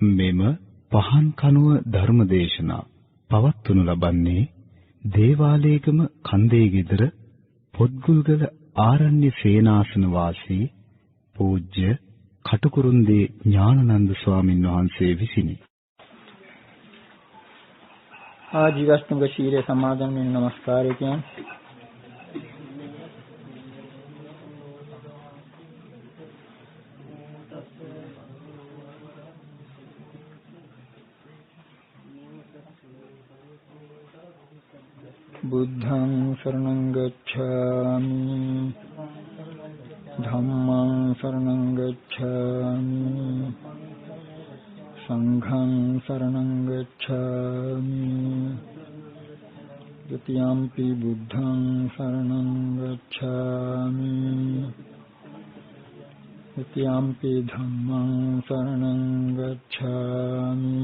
මෙම පහන් කනුව ධර්මදේශනා පවත්වනු ලබන්නේ දේවාලේගම කන්දේගෙදර පොත්ගුල්ගල ආරණ්‍ය සේනාසන වාසී පූජ්‍ය කටුකුරුන්දී ඥානানন্দ ස්වාමින් වහන්සේ විසිනි. ආජීවස්තුංග ශීලයේ සමාදන් වෙන නමස්කාරය කියන්නේ බුද්ධං शरणं गच्छामि ධම්මං शरणं गच्छामि සංඝං शरणं गच्छामि ဒ ුතියම්පි බුද්ධං शरणं गच्छामि ဒ ුතියම්පි ධම්මං शरणं गच्छामि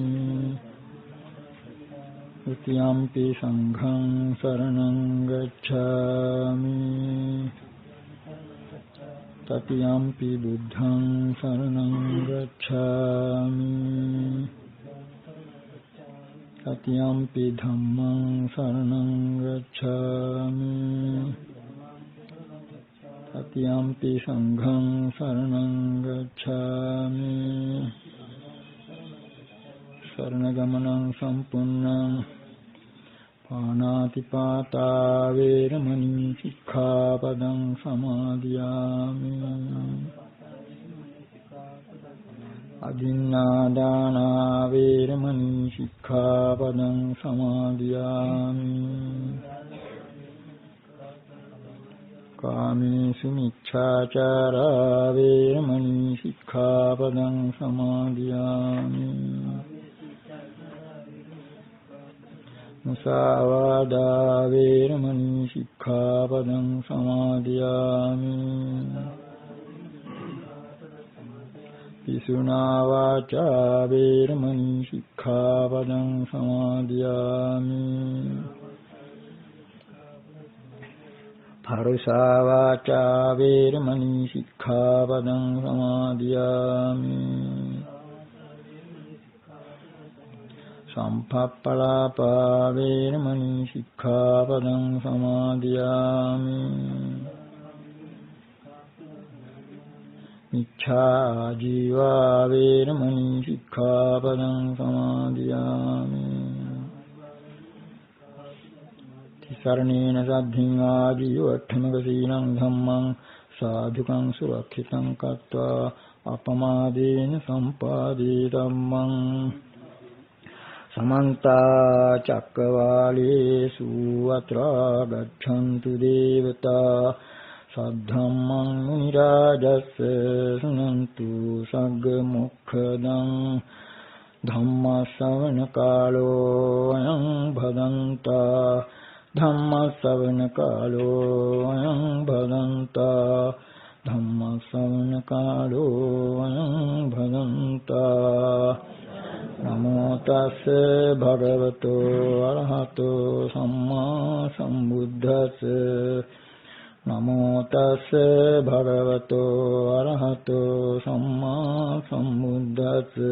ဒ ුතියම්පි සංඝං शरणं गच्छामि တတိယံ පි බුද්ධං शरणं गच्छामि တတိယံ පි ධම්මං शरणं गच्छामि တတိယံ පි සංඝං शरणं गच्छामि สรณกมนังสัมปุณังปานาติปาตาเวรมณีสิกขาปดังสมาธิยามิอดินนาดานาเวรมณีสิกขาปดังสมาธิยามิกาเมสุมิจฉาจาราเวรมณีสิกขาปดังสมาธิยามิมุสาวาดาเวรมณีสิกขาปดังสมาธิยามิปิสุนาวาจาเวรมณีสิกขาปดังสมาธิยามิภารุสาวาจาเวรมณีสิกขาปดังสมาธิยามิสัมภัปปลาปาเวรมณีสิกขาปดังสมาธิยามิมิจฉาจีวาเวรมณีสิกขาปดังสมาธิยามิทิสรณีนสัทธิงอาจิวัฏฐมกสีนังธัมมังสาธุกังสุรคิตังกัตตวาอัปปมาเดนะสัมปาดิธัมมังसमन्ता चक्रवालेषु अत्र गच्छन्तु देवता सद्धम्मं मुनिराजस्य शृण्वन्तु सग्मुखदं धम्मश्रवणकालो अयं भदन्ता धम्मश्रवणकालो अयं भदन्ता धम्मश्रवणकालो अयं भदन्ता नमो तस्से भगवतो अरहतो सम्मा सम्बुद्धस्से नमो तस्से भगवतो अरहतो सम्मा सम्बुद्धस्से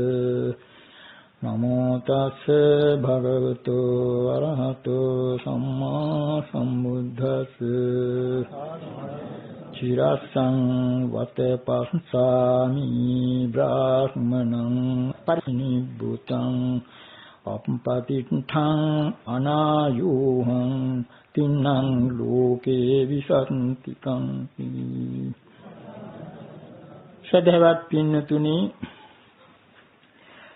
नमो तस्से भगवतो अरहतो सम्मा सम्बुद्धस्से चिरस्सं वते पस्सामि ब्राह्मणं परिनिब्बुतं अपपतिठं अनायुहं तिन्नं लोके विसन्तिकं සදහවත් පින්නතුනි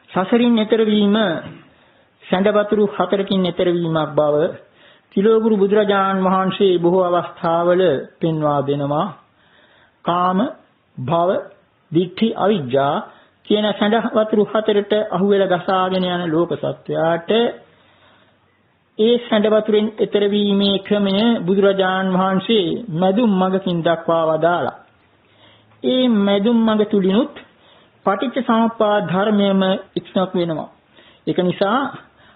සසරින් එතර වීම සඳවතුරු හතරකින් එතර වීමක් බව තිලෝගුරු බුදුරජාණන් වහන්සේ බොහෝ අවස්ථාවල පෙන්වා දෙනවා. කාම, භව, දිට්ඨි, අවිජ්ජා කියන සඳවතුරු හතරට අහුවෙලා ගසාගෙන යන ලෝක සත්වයාට ඒ සඳවතුරෙන් එතර වීමේ ක්‍රමය බුදුරජාණන් වහන්සේ මැදුම් මඟකින් දක්වා වදාළා. ඒ මැදුම් මඟ තුලිනුත් පටිච්ච සමුප්පාද ධර්මයේම ඉක්මනක් වෙනවා. ඒක නිසා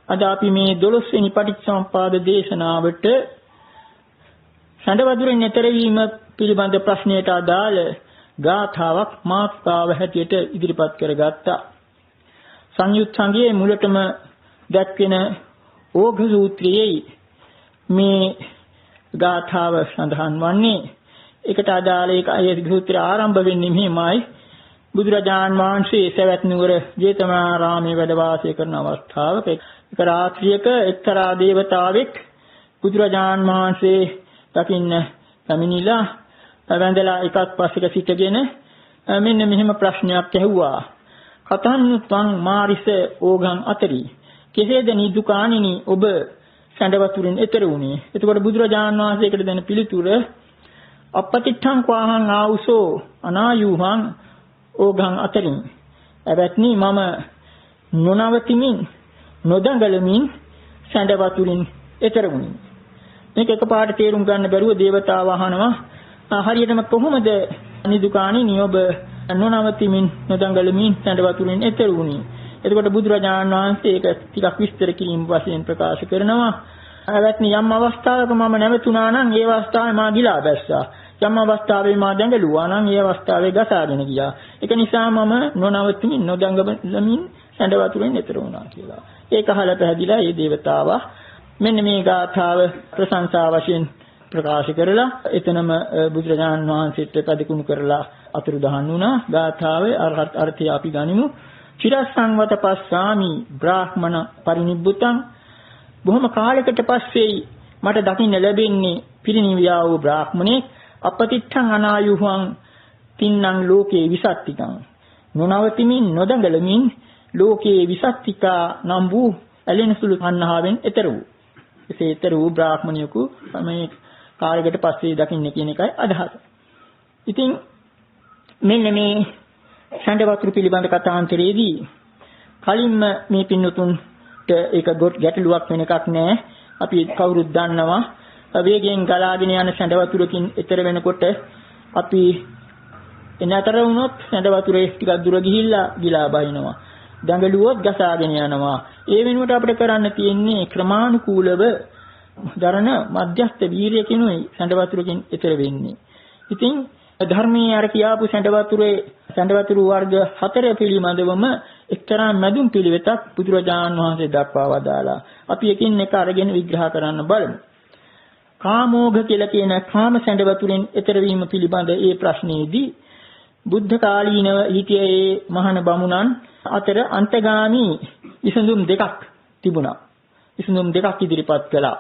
අද අපි මේ 12 වෙනි පටිච්චසමුප්පාද දේශනාවට සඳවතුරෙන් එතර වීම පිළිබඳ ප්‍රශ්නයට අදාළ ගාථාවක් මාතෘකාව හැටියට ඉදිරිපත් කරගත්තා. සංයුත් සංගයේ මුලටම දැක්වෙන ඕඝ සූත්‍රයේ මේ ගාථාව සඳහන් වන්නේ. ඒකට අදාළ ඒ සූත්‍රය ආරම්භ වෙන්නේ මෙහිමයි. බුදුරජාන් වහන්සේ සවැත් නුවර ජේතවනාරාමයේ වැඩ වාසය කරන අවස්ථාවක එක රාත්‍රියක එක්තරා දේවතාවෙක් බුදුරජාන් වහන්සේ දකින්න පැමිණිලා වැඳලා එකක් පස්සෙක සිටගෙන මෙන්න මෙහෙම ප්‍රශ්නයක් ඇහුවා. කතං ත්වං මාරිස ඕගං අතරි කෙසේද නිදුකාණෙනි ඔබ සැඬවතුරින් එතර වුණේ? එතකොට බුදුරජාන් වහන්සේකට දෙන පිළිතුර අපපතිත්තං කවාහං ආවුසෝ අනායුහං ඕගං අතරින්. එවත්නි මම නොනවතිමින් නොදඟලමින් සැඬවතුරින් එතර වුණේ. මේක එකපාරට තේරුම් ගන්න බැරුව දේවතාව අහනවා හරියටම කොහොමද නිදුකාණෙනි ඔබ නොනවතිමින් නොදඟලමින් සැඬවතුරින් එතර වුණේ? එතකොට බුදුරජාණන් වහන්සේ ඒක ටිකක් විස්තර කිරීම වශයෙන් ප්‍රකාශ කරනවා. එවත්නි යම් අවස්ථාවක මම නැවතුණා නම් ඒ අවස්ථාවේ මා ගිලා බැස්සා. යම් අවස්ථාවේ මා දඟලුවා නම් ඒ අවස්ථාවේ ගසාගෙන ගියා. ඒක නිසා මම නොනවතිමින් නොදඟලමින් සැඬවතුරින් එතර වුණා කියලා. ඒක අහලා පැහැදිලා මේ දේවතාවා මෙන්න මේ ගාථාව ප්‍රශංසා වශයෙන් ප්‍රකාශ කරලා එතනම බුදුරජාණන් වහන්සේට පදිකුණු කරලා අතුරුදහන් වුණා. ගාථාවේ අර්ථය අපි ගනිමු. චිරසංවත පස්සාමි බ්‍රාහ්මණ පරිනිබ්බුතං. බොහොම කාලයකට පස්සේ මට දකින්න ලැබෙන්නේ පිරිනිවියා වූ බ්‍රාහ්මණෙක්. අපතිත්තං අනායුහං තින්නම් ලෝකේ විසත්තිකං. නොනවතිමින් නොදඟලමින් ලෝකේ විසත්තිකා නම් වූ ඇලෙන සුළු තණ්හාවෙන් එතර වූ. එසේ එතර වූ බ්‍රාහ්මණයෙකු මේ කාලයකට පස්සේ දකින්න කියන එකයි අදහස. ඉතින් මෙන්න මේ සැඬවතුරු පිළිබඳ කථාන්තරයේදී කලින්ම මේ පින්නතුන්ට ඒක ගැටලුවක් වෙන එකක් නෑ. අපි කවුරුත් දන්නවා වේගයෙන් ගලාගෙන යන සැඬවතුරකින් එතර වෙනකොට අපි එනතර වුණොත් සැඬවතුරේ ටිකක් දුර ගිහිල්ලා ගිලා බහිනවා. දඟලුවොත් ගසාගෙන යනවා. ඒ වෙනුවට අපිට කරන්න තියෙන්නේ ක්‍රමානුකූලව දරන මධ්‍යස්ථ වීර්යකිනුයි සැඬවතුරකින් එතර වෙන්නේ. ඉතින් ධර්මයේ අර කියාපු සැඬවතුරු වර්ග 4 පිළිබඳවම එක්තරා මැදුම් පිළිවෙතක් බුදුරජාණන් වහන්සේ දක්වා වදාලා. අපි එකින් එක අරගෙන විග්‍රහ කරන්න බලමු. කාමෝඝ කියලා කියන කාම සැඬවතුරෙන් එතර වීම පිළිබඳ ඒ ප්‍රශ්නයේදී බුද්ධ කාලීනව හිටියේ මහාන බමුණන් අතර අන්තගාමි විසඳුම් දෙකක් තිබුණා. විසඳුම් දෙකක් ඉදිරිපත් කළා.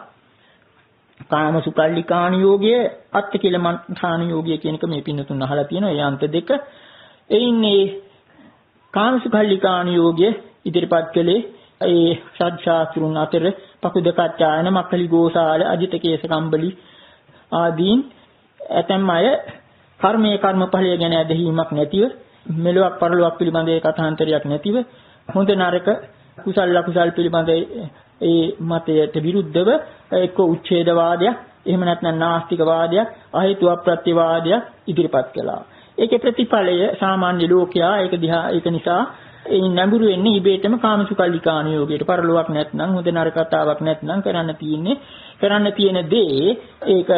කාම සුකල්ලිකාණ යෝගය, අත්තිකිලමන්ථාන යෝගය කියන එක මේ පින්නතුන් අහලා තියෙනවා. ඒ අන්ත දෙක. එයින්නේ කාම සුකල්ලිකාණ යෝගය ඉදිරිපත් කළේ ඒ ශාස්ත්‍රුන් අතර පකුදකච්චායන මක්කලි ගෝසාල අජිතකේස කම්බලි ආදීන් ඇතැම් අය කර්මයේ කර්මඵලය ගැන ඇදහිීමක් නැතිව මෙලොවක් පරලොවක් පිළිබඳ ඒ කථාන්තරයක් නැතිව හොඳ නරක කුසල අකුසල් පිළිබඳ ඒ මතයට විරුද්ධව එක්ක උච්ඡේදවාදයක් එහෙම නැත්නම් නාස්තිකවාදයක් අහේතු අප්‍රත්‍යවාදයක් ඉදිරිපත් කළා. ඒකේ ප්‍රතිඵලය සාමාන්‍ය ලෝකයා ඒක නිසා ඒ නැඹුරු වෙන්නේ ඉබේටම කාමසුකල්ලිකාණ යෝගයට. පරලොවක් නැත්නම් හොඳ නරක කතාවක් නැත්නම් කරන්න තියෙන දේ ඒක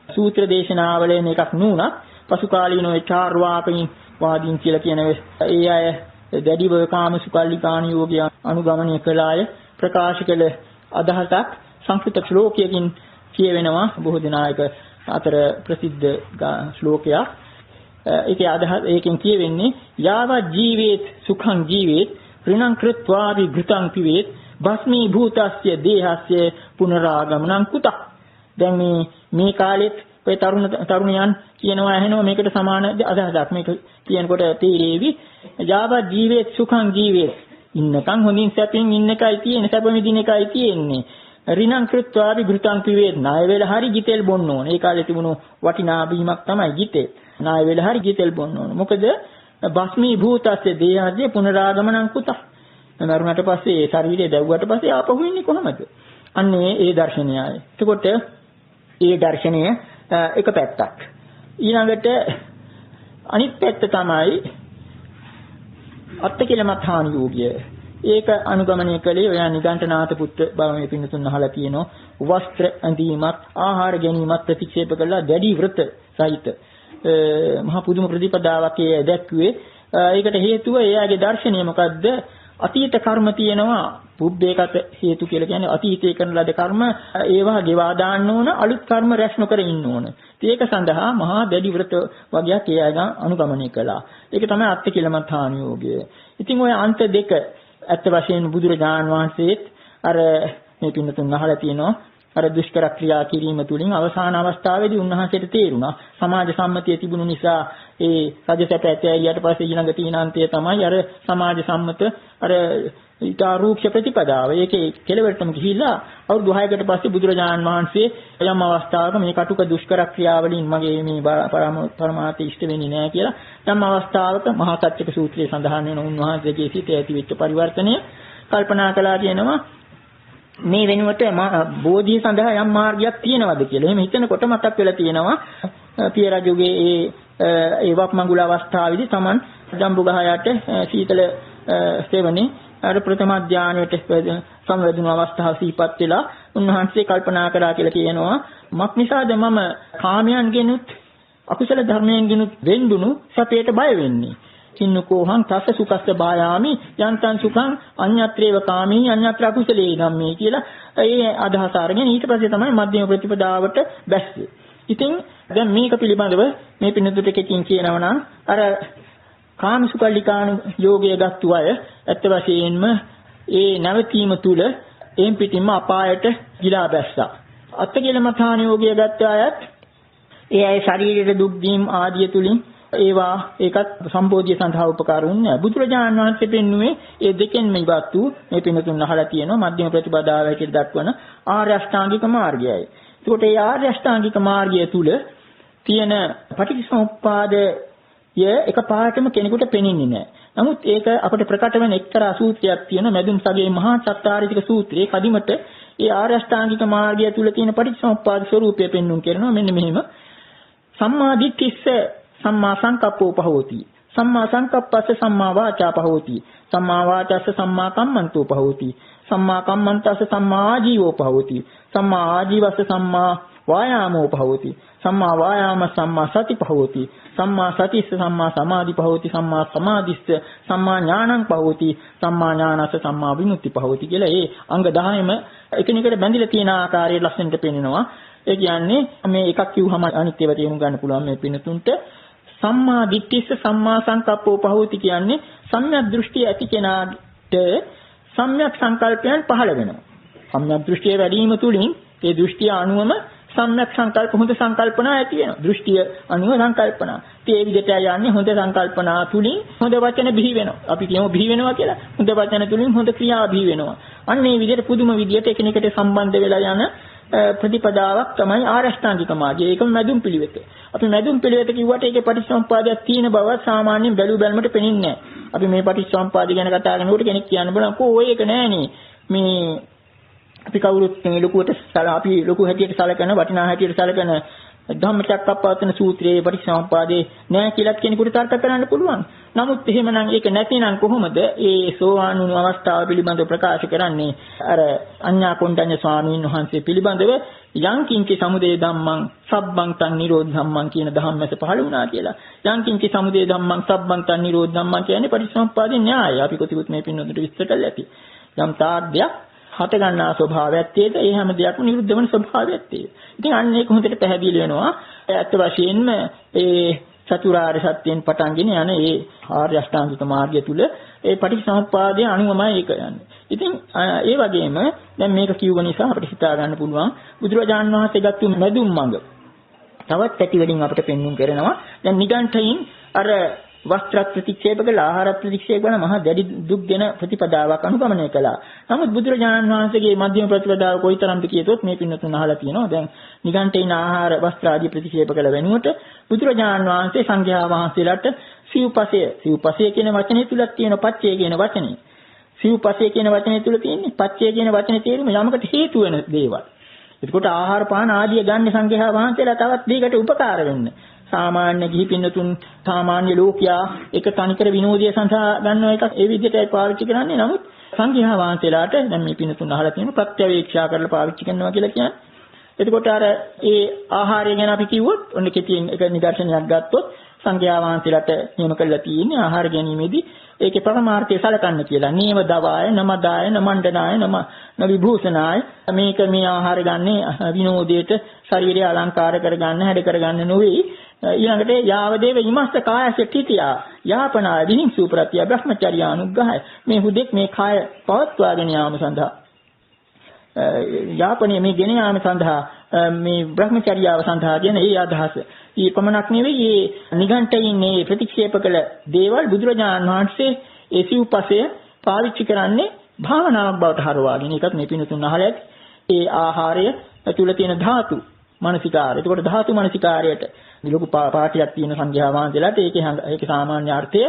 සූත්‍ර දේශනාවලෙන් එකක් නුණා. පසු කාලීනෝ චාර්වාකයන් වාදීන් කියලා කියන ඒ අය දැඩිව කාමසුකල්ලිකාණ යෝගය අනුගමනය කළ අය ප්‍රකාශ කළ අදහසක් සංස්කෘත ශ්ලෝකයකින් කියවෙනවා. බොහෝ දෙනායක අතර ප්‍රසිද්ධ ශ්ලෝකයක්. ඒකේ අදහස ඒකෙන් කියවෙන්නේ යාව ජීවේත් සුඛං ජීවේත් ඍණං කෘත්වා විඝ්තං පිවේත් භස්මී භූතස්ය දේහස්ය පුනරාගමනං කුතක්. දැන් මේ කාලෙත් ඔය තරුණයන් කියනවා ඇහෙනවා මේකට සමාන අදහසක්. මේක කියනකොට තේරෙවි යාව ජීවේත් සුඛං ජීවේත් ඉන්නකම් හොඳින් සැපින් ඉන්න එකයි තියෙන්නේ, සැප විඳින එකයි තියෙන්නේ. ඍණං කෘත්වා විඝ්තං පිවේත් ණය වෙලා හරි ගිතෙල් බොන්න ඕන. ඒ කාලේ තිබුණු වටිනා බීමක් තමයි ගිතෙල්. ණය වෙලා හරි ගිතෙල් බොන්න ඕන. මොකද භස්මී භූතස්සේ දේහාදී පුනරාගමනං කුතක්. මරුණට පස්සේ ඒ ශරීරය දැව්වට පස්සේ ආපහු ඉන්නේ කොහමද? අන්නේ ඒ දර්ශනයයි. එතකොට ඒ දර්ශනය එක පැත්තක්. ඊළඟට අනිත් පැත්ත තමයි අත්තිකිලමථාන යෝගය. ඒක අනුගමනය කළේ ඔය නිගණ්ඨනාථ පුත්‍ර බවමේ පින්නතුන් අහලා තියෙනවා. වස්ත්‍ර ඇඳීමත් ආහාර ගැනීමත් ප්‍රතික්ෂේප කළා දැඩි වෘත සහිත මහා පුදුම ප්‍රතිපදාවක් ඒ දැක්ුවේ. ඒකට හේතුව එයාගේ දර්ශනය මොකද්ද? අතීත කර්ම තියෙනවා. පුබ්බේකත හේතු කියලා කියන්නේ අතීතයේ කරන ලද කර්ම ඒවා ගෙවා දාන්න ඕන, අලුත් කර්ම රැස් නොකර ඉන්න ඕන. ඒක සඳහා මහා දැඩි වෘත වගේක් ඒ අය අනුගමනය කළා. ඒක තමයි අත්තිකිලමතාන යෝගය. ඉතින් ওই අන්ත දෙක ඇත්ත වශයෙන්ම බුදුරජාණන් වහන්සේත් අර මේ පින්නතුන් අහලා තියෙනවා. අර දුෂ්කර ක්‍රියා කිරීම තුළින් අවසාන අවස්ථාවේදී උන්වහන්සේට තේරුණා සමාජ සම්මතිය තිබුණු නිසා ඒ රජසැප ඇතැයියට පස්සේ ඊළඟ තීනාන්තය තමයි අර සමාජ සම්මත අර ඊටාරූක්ෂ ප්‍රතිපදාව. ඒකේ කෙලවරටම ගිහිල්ලා අවුරුදු 6කට පස්සේ බුදුරජාණන් වහන්සේ යම් අවස්ථාවක මේ කටුක දුෂ්කර ක්‍රියාවලින් මගේ මේ පරමාර්ථය ඉෂ්ට වෙන්නේ නැහැ කියලා යම් අවස්ථාවක මහා සත්‍යක සූත්‍රයේ සඳහන් වෙන උන්වහන්සේගේ සිතේ ඇතිවෙච්ච පරිවර්තනය කල්පනා කළා කියනවා මේ වෙනුවට බෝධිය සඳහා යම් මාර්ගයක් තියෙනවද කියලා. එහෙම හිතනකොට මතක් වෙලා තියෙනවා පිය රජුගේ ඒ වප්මඟුල අවස්ථාවේදී Taman ජම්බුගහ යට සීතල සේවනේ අර ප්‍රථම ධානයට සම්වැදුණු අවස්ථාව සිහිපත් වෙලා උන්වහන්සේ කල්පනා කරා කියලා කියනවා මක් නිසාද මම කාමයන්ගෙනුත් අකුසල ධර්මයන්ගෙනුත් වෙන්දුණු සැපයට බය වෙන්නේ. කින්නකෝහං තස්ස සුඛස්ස බායාමි යන්තං සුඛං අඤ්ඤත්‍රේව කාමී අඤ්ඤත්‍ර අකුසලේ ධම්මේ කියලා ඒ අදහස අරගෙන ඊට පස්සේ තමයි මධ්‍යම ප්‍රතිපදාවට බැස්සේ. ඉතින් දැන් මේක පිළිබඳව මේ පින්නතුට එකකින් කියනවා නම් අර කාමසුකල්ලිකාණු යෝගය ගත්තු අය ඇත්ත වශයෙන්ම ඒ නැවතීම තුල එම් පිටින්ම අපායට ගිලා බැස්සා. අත්කේලමථාන යෝගය ගත්ත අයත් ඒ අය ශරීරයේ දුක් දීම් ආදිය තුලින් ඒවා ඒකත් සම්බෝධිය සඳහා උපකාර වුණේ. බුදුරජාණන් වහන්සේ පෙන්වුවේ ඒ දෙකෙන්ම ඉවත් වූ මේ පිනතුන් අහලා තියෙනවා මධ්‍යම ප්‍රතිපදාව හැටියට දක්වන ආර්ය අෂ්ටාංගික මාර්ගයයි. ඒකට ඒ ආර්ය අෂ්ටාංගික මාර්ගය තුල තියෙන පටිච්චසමුප්පාදය එකපාරටම කෙනෙකුට පෙනෙන්නේ නැහැ. නමුත් ඒක අපිට ප්‍රකට වෙන එක්තරා සූත්‍රයක් තියෙනවා මැදුම් සගේ මහා චත්තාරීතික සූත්‍රයේ කදිමට ඒ ආර්ය අෂ්ටාංගික මාර්ගය තුල තියෙන පටිච්චසමුප්පාද ස්වરૂපය පෙන්වුම් කරනවා මෙන්න මෙහෙම. සම්මා දිට්ඨිස්ස සම්මා සංකප්පෝ පහෝති. සම්මා සංකප්පස්ස සම්මා වාචා පහෝති. සම්මා වාචස්ස සම්මා කම්මන්තෝ පහෝති. සම්මා කම්මන්තස්ස සම්මා ආජීවෝ පහෝති. සම්මා ආජීවස්ස සම්මා වායාමෝ පහෝති. සම්මා වායාම සම්මා සති පහෝති. සම්මා සතිස්ස සම්මා සමාධි පහෝති. සම්මා සමාධිස්ස සම්මා ඥානං පහෝති. සම්මා ඥානස්ස සම්මා විමුක්ති පහෝති කියලා ඒ අංග 10ම එකිනෙකට බැඳිලා තියෙන ආකාරයේ ලස්සනට පෙන්නනවා. ඒ කියන්නේ මේ එකක් කිව්වම අනිත් ඒවා තේරුම් ගන්න පුළුවන් මේ පිනතුන්ට. සම්මා දිට්ඨිස්ස සම්මා සංකප්පෝ පහෝති කියන්නේ සම්‍යක් දෘෂ්ටිය ඇති කෙනාට සම්‍යක් සංකල්පයන් පහළ වෙනවා. සම්‍යක් දෘෂ්ටිය වැඩි වීම තුලින් ඒ දෘෂ්ටිය අනුවම සම්‍යක් සංකල්ප හොඳ සංකල්පනා ඇති වෙනවා. දෘෂ්ටිය අනුව සංකල්පනා. ඒ විදිහට යන්නේ හොඳ සංකල්පනා තුලින් හොඳ වචන බිහි වෙනවා. අපි කියමු බිහි වෙනවා කියලා. හොඳ වචන තුලින් හොඳ ක්‍රියා බිහි වෙනවා. අන්න ඒ විදිහට පුදුම විදිහට එකිනෙකට සම්බන්ධ වෙලා යන ප්‍රතිපදාවක් තමයි ආරෂ්ඨාංගික මාර්ගය. ඒකම මැදුම් පිළිවෙත. අපි මැදුම් පිළිවෙත කිව්වට ඒකේ පටිච්චසමුප්පාදයක් තියෙන බව සාමාන්‍යයෙන් බැලුමට පෙනෙන්නේ නැහැ. අපි මේ පටිච්චසමුප්පාද ගැන කතා කරනකොට කෙනෙක් කියන්න බලන්න කොහොම ඒක නෑනේ. මේ අපි කවුරුත් මේ ලොකුවට අපි ලොකු හැටියට සැලකන වටිනා හැටියට සැලකන ධම්මචක්කප්පවත්තන සූත්‍රයේ පටිච්චසමුප්පාදේ නෑ කියලාත් කෙනෙකුට තර්ක කරන්න පුළුවන්. නමුත් එහෙමනම් ඒක නැතිනම් කොහොමද ඒ සෝවාන් වුණු අවස්ථාව පිළිබඳව ප්‍රකාශ කරන්නේ? අර අඤ්ඤා කොණ්ඩඤ්ඤ ස්වාමීන් වහන්සේ පිළිබඳව යං කිංචි සමුදය ධම්මං සබ්බං තන් නිරෝධ ධම්මං කියන ධම්මස පහළ වුණා කියලා. යං කිංචි සමුදය ධම්මං සබ්බං තන් නිරෝධ ධම්මං කියන්නේ පටිච්චසමුප්පාදේ න්‍යායය. අපි කොතිකුත් මේ පින්නොතට විස්තර කළා ඇති. යම් තාඩ්‍යයක් හට ගන්නා ස්වභාවයක් තියෙද ඒ හැම දෙයක්ම නිරුද්ධ වෙන ස්වභාවයක් තියෙද. ඉතින් අන්න ඒක හොඳට පැහැදිලි වෙනවා. ඇත්ත වශයෙන්ම ඒ චතුරාර්ය සත්‍යයෙන් පටන්ගෙන යන ඒ ආර්ය අෂ්ටාංගික මාර්ගය තුල ඒ පටිච්චසමුප්පාදයේ අනුවමයි ඒක යන්නේ. ඉතින් ඒ වගේම දැන් මේක කියව නිසා අපිට හිතා ගන්න පුළුවන් බුදුරජාණන් වහන්සේ ගත්තු මැදුම් මඟ තවත් පැති වලින් අපිට පෙන්වුම් කරනවා. දැන් නිගණ්ඨයින් අර වස්ත්‍ර ප්‍රතික්ෂේප කළා, ආහාර ප්‍රතික්ෂේප කළා, මහා දැඩි දුක් දෙන ප්‍රතිපදාවක් අනුගමනය කළා. නමුත් බුදුරජාණන් වහන්සේගේ මධ්‍යම ප්‍රතිපදාව කොයිතරම්ද කියතොත් මේ පින්නතුන් අහලා තියෙනවා. දැන් නිගණ්ඨයින් ආහාර වස්ත්‍ර ආදී ප්‍රතික්ෂේප කළ වෙනුවට බුදුරජාණන් වහන්සේ සංඝයා වහන්සේලාට සිව්පසය කියන වචනේ තුලක් තියෙන පච්චය කියන වචනේ. සිව්පසය කියන වචනේ තුල තියෙන්නේ පච්චය කියන වචනේ තේරුම යමකට හේතු වෙන දේවල්. එතකොට ආහාර පාන ආදී ගන්න සංඝයා වහන්සේලා තවත් දෙයකට උපකාර වෙන්න. සාමාන්‍ය ගිහි පින්නතුන් සාමාන්‍ය ලෝකයා එක තනිකර විනෝදය සඳහා ගන්න එකක් ඒ විදිහටයි පාවිච්චි කරන්නේ. නමුත් සංඝයා වහන්සේලාට දැන් මේ පින්නතුන් අහලා තියෙන ප්‍රත්‍යවේක්ෂා කරලා පාවිච්චි කරනවා කියලා කියන්නේ. එතකොට අර ඒ ආහාරය ගැන අපි කිව්වොත් ඔන්න කෙටියෙන් එක නිදර්ශනයක් ගත්තොත් සංඝයා වහන්සේලාට නියම කළා තියෙන්නේ ආහාර ගැනීමේදී ඒකේ පරමාර්ථය සලකන්න කියලා. නේව දවාය, නමදාය, නමණ්ඩනාය, නවිභූෂනාය. මේක මේ ආහාර ගන්නේ විනෝදයට ශරීරය අලංකාර කරගන්න, හැඩ කරගන්න නෙවෙයි. ඊළඟට යාවදේව ඉමස්ස කායස තිතියා යාපනාය විහිංසු ප්‍රත්‍ය බ්‍රහ්මචර්යානුග්‍රහය. මේ හුදෙක් මේ කාය පවත්වාගෙන යාම සඳහා යාපනයේ මේ ගෙන යාම සඳහා මේ බ්‍රහ්මචර්යාව සඳහා කියන ඒ අදහස. ඊ පමණක් නෙවෙයි මේ නිගණ්ඨයින් මේ ප්‍රතික්ෂේප කළ දේවල් බුදුරජාණන් වහන්සේ ඒ සිව්පසය පාවිච්චි කරන්නේ භාවනාවක් බවට හරවාගෙන. ඒකත් මේ පිණුතුන් අහලා ඇති. ඒ ආහාරය තුළ තියෙන ධාතු මනසිකාරය. ඒකට ධාතු මනසිකාරයට ලොකු පාටියක් තියෙන සංඝයා වහන්සේලාට ඒකේ සාමාන්‍ය අර්ථය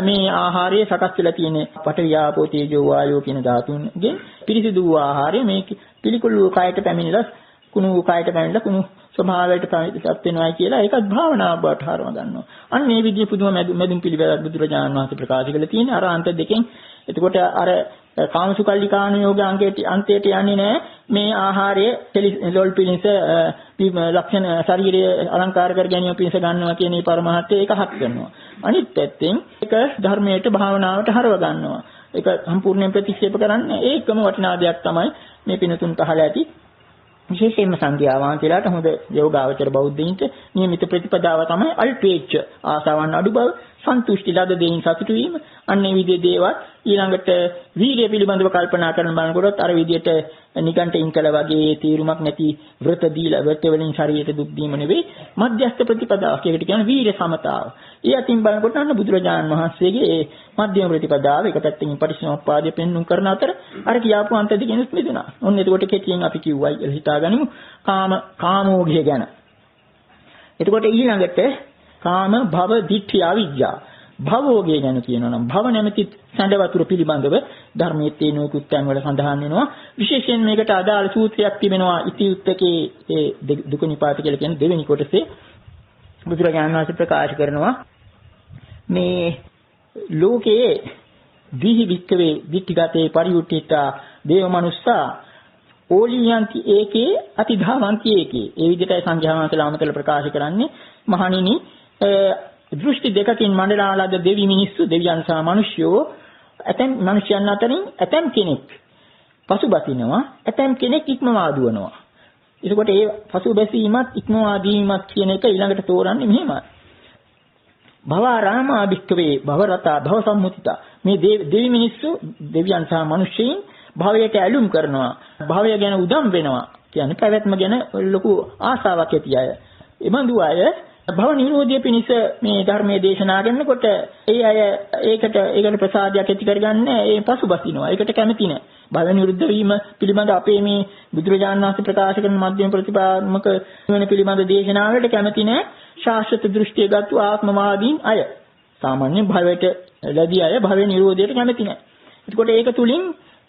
මේ ආහාරයේ සකස් වෙලා තියෙන පඨවි ආපෝ තේජෝ වායෝ කියන ධාතුන්ගෙන් පිරිසිදු වූ ආහාරය මේ පිළිකුල් කයට පැමිණලා කුණු කයට පැමිණලා කුණු ස්වභාවයට පැමිණිපත් වෙනවායි කියලා ඒකත් භාවනාවක් බවට හරව ගන්නවා. අන්න මේ විදිහේ පුදුම මෙදුම් පිළිවෙලක් බුදුරජාණන් වහන්සේ ප්‍රකාශ කළා තියෙන්නේ අර අන්ත දෙකෙන්. එතකොට අර කාමසුකල්ලිකාණු යෝග අන්තයට යන්නේ නැහැ. මේ ආහාරය ලොල් පිළිස ලක්ෂණ ශරීරය අලංකාර කර ගැනීම පිණිස ගන්නවා කියන මේ පරමාර්ථය ඒක හත් කරනවා. අනිත් පැත්තෙන් ඒක ධර්මයට භාවනාවට හරව ගන්නවා. ඒක සම්පූර්ණයෙන් ප්‍රතික්ෂේප කරන්නේ ඒකම වටිනා දෙයක් තමයි මේ පිනතුන් පහළ ඇති. විශේෂයෙන්ම සංඝයා වහන්සේලාට හොඳ යෝගාවචර බෞද්ධයින්ට නියමිත ප්‍රතිපදාව තමයි අල්පේච්ඡ ආසාවන් අඩු බව, සන්තුෂ්ටි ලද දෙයින් සතුටු වීම. අන්නේ විදිහේ දේවල් ඊළඟට වීර්ය පිළිබඳව කල්පනා කරන බලනකොට අර විදිහට නිගණ්ඨයින් කළ වගේ තීරුමක් නැති වෘත දීලා වෘත වලින් ශරීරයට දුක් දීම නෙවෙයි මධ්‍යස්ථ ප්‍රතිපදාවක්. ඒකට කියන්නේ වීර්ය සමතාව. ඒ අතින් බලනකොට අන්න බුදුරජාණන් වහන්සේගේ ඒ මධ්‍යම ප්‍රතිපදාව එක පැත්තකින් පටිච්චසමුප්පාදය පෙන්වුම් කරන අතර අර කියාපු අන්ත දෙකෙනුත් මිදුණා. ඔන්න එතකොට කෙටියෙන් අපි කිව්වයි කියලා හිතාගනිමු කාමෝගය ගැන. එතකොට ඊළඟට කාම භව දිට්ඨි අවිජ්ජා භවෝගය ගැන කියනවා නම් භව නැමැති සැඬ වතුර පිළිබඳව ධර්මයේ තියෙන උත්තරන් වල සඳහන් වෙනවා. විශේෂයෙන් මේකට අදාළ සූත්‍රයක් තිබෙනවා ඉතිඋත්තකේ ඒ දුක නිපාත කියලා කියන දෙවෙනි කොටසේ බුදුරජාණන් වහන්සේ ප්‍රකාශ කරනවා මේ ලෝකයේ දීහි වික්කවේ දිට්ඨිගතේ පරියුට්ඨිතා දේව මනුස්සා ඕලියන්ති ඒකේ අතිධාවන්ති ඒකේ. ඒ විදිහටයි සංඝයා වහන්සේලා අමතල ප්‍රකාශ කරන්නේ. මහණෙනි දෘෂ්ටි දෙකකින් මණ්ඩලාලද දෙවි මිනිස්සු දෙවියන් සහ මිනිස්යෝ ඇතැම් මිනිස්යන් අතරින් ඇතැම් කෙනෙක් පසුබසිනවා ඇතැම් කෙනෙක් ඉක්මවා දුවනවා. එතකොට ඒ පසුබැසීමත් ඉක්මවා දීමත් කියන එක ඊළඟට තෝරන්නේ මෙහෙමයි. භවරාමා භික්ඛවේ භවරතා භව සම්මුතිතා. මේ දෙවි මිනිස්සු දෙවියන් සහ මිනිස්යන් භවයට ඇලුම් කරනවා. භවය ගැන උදම් වෙනවා. කියන්නේ පැවැත්ම ගැන ලොකු ආසාවක් ඇති අය. එබඳු අය භව නිරෝධය පිණිස මේ ධර්මයේ දේශනා කරනකොට ඒ අය ඒකට ප්‍රසාදයක් ඇති කරගන්නේ ඒ පසුබසිනවා. ඒකට කැමති නැහැ. භව නිරුද්ධ වීම පිළිබඳ අපේ මේ බුදුරජාණන් වහන්සේ ප්‍රකාශ කරන මධ්‍යම ප්‍රතිපාදමක වෙන පිළිබඳ දේශනාවලට කැමති නැහැ. ශාස්ත්‍ර දෘෂ්ටිය ගත්තු ආත්මවාදීන් අය. සාමාන්‍ය භවයට ලැබී අය භව නිරෝධයට කැමති නැහැ. එතකොට ඒක තුලින්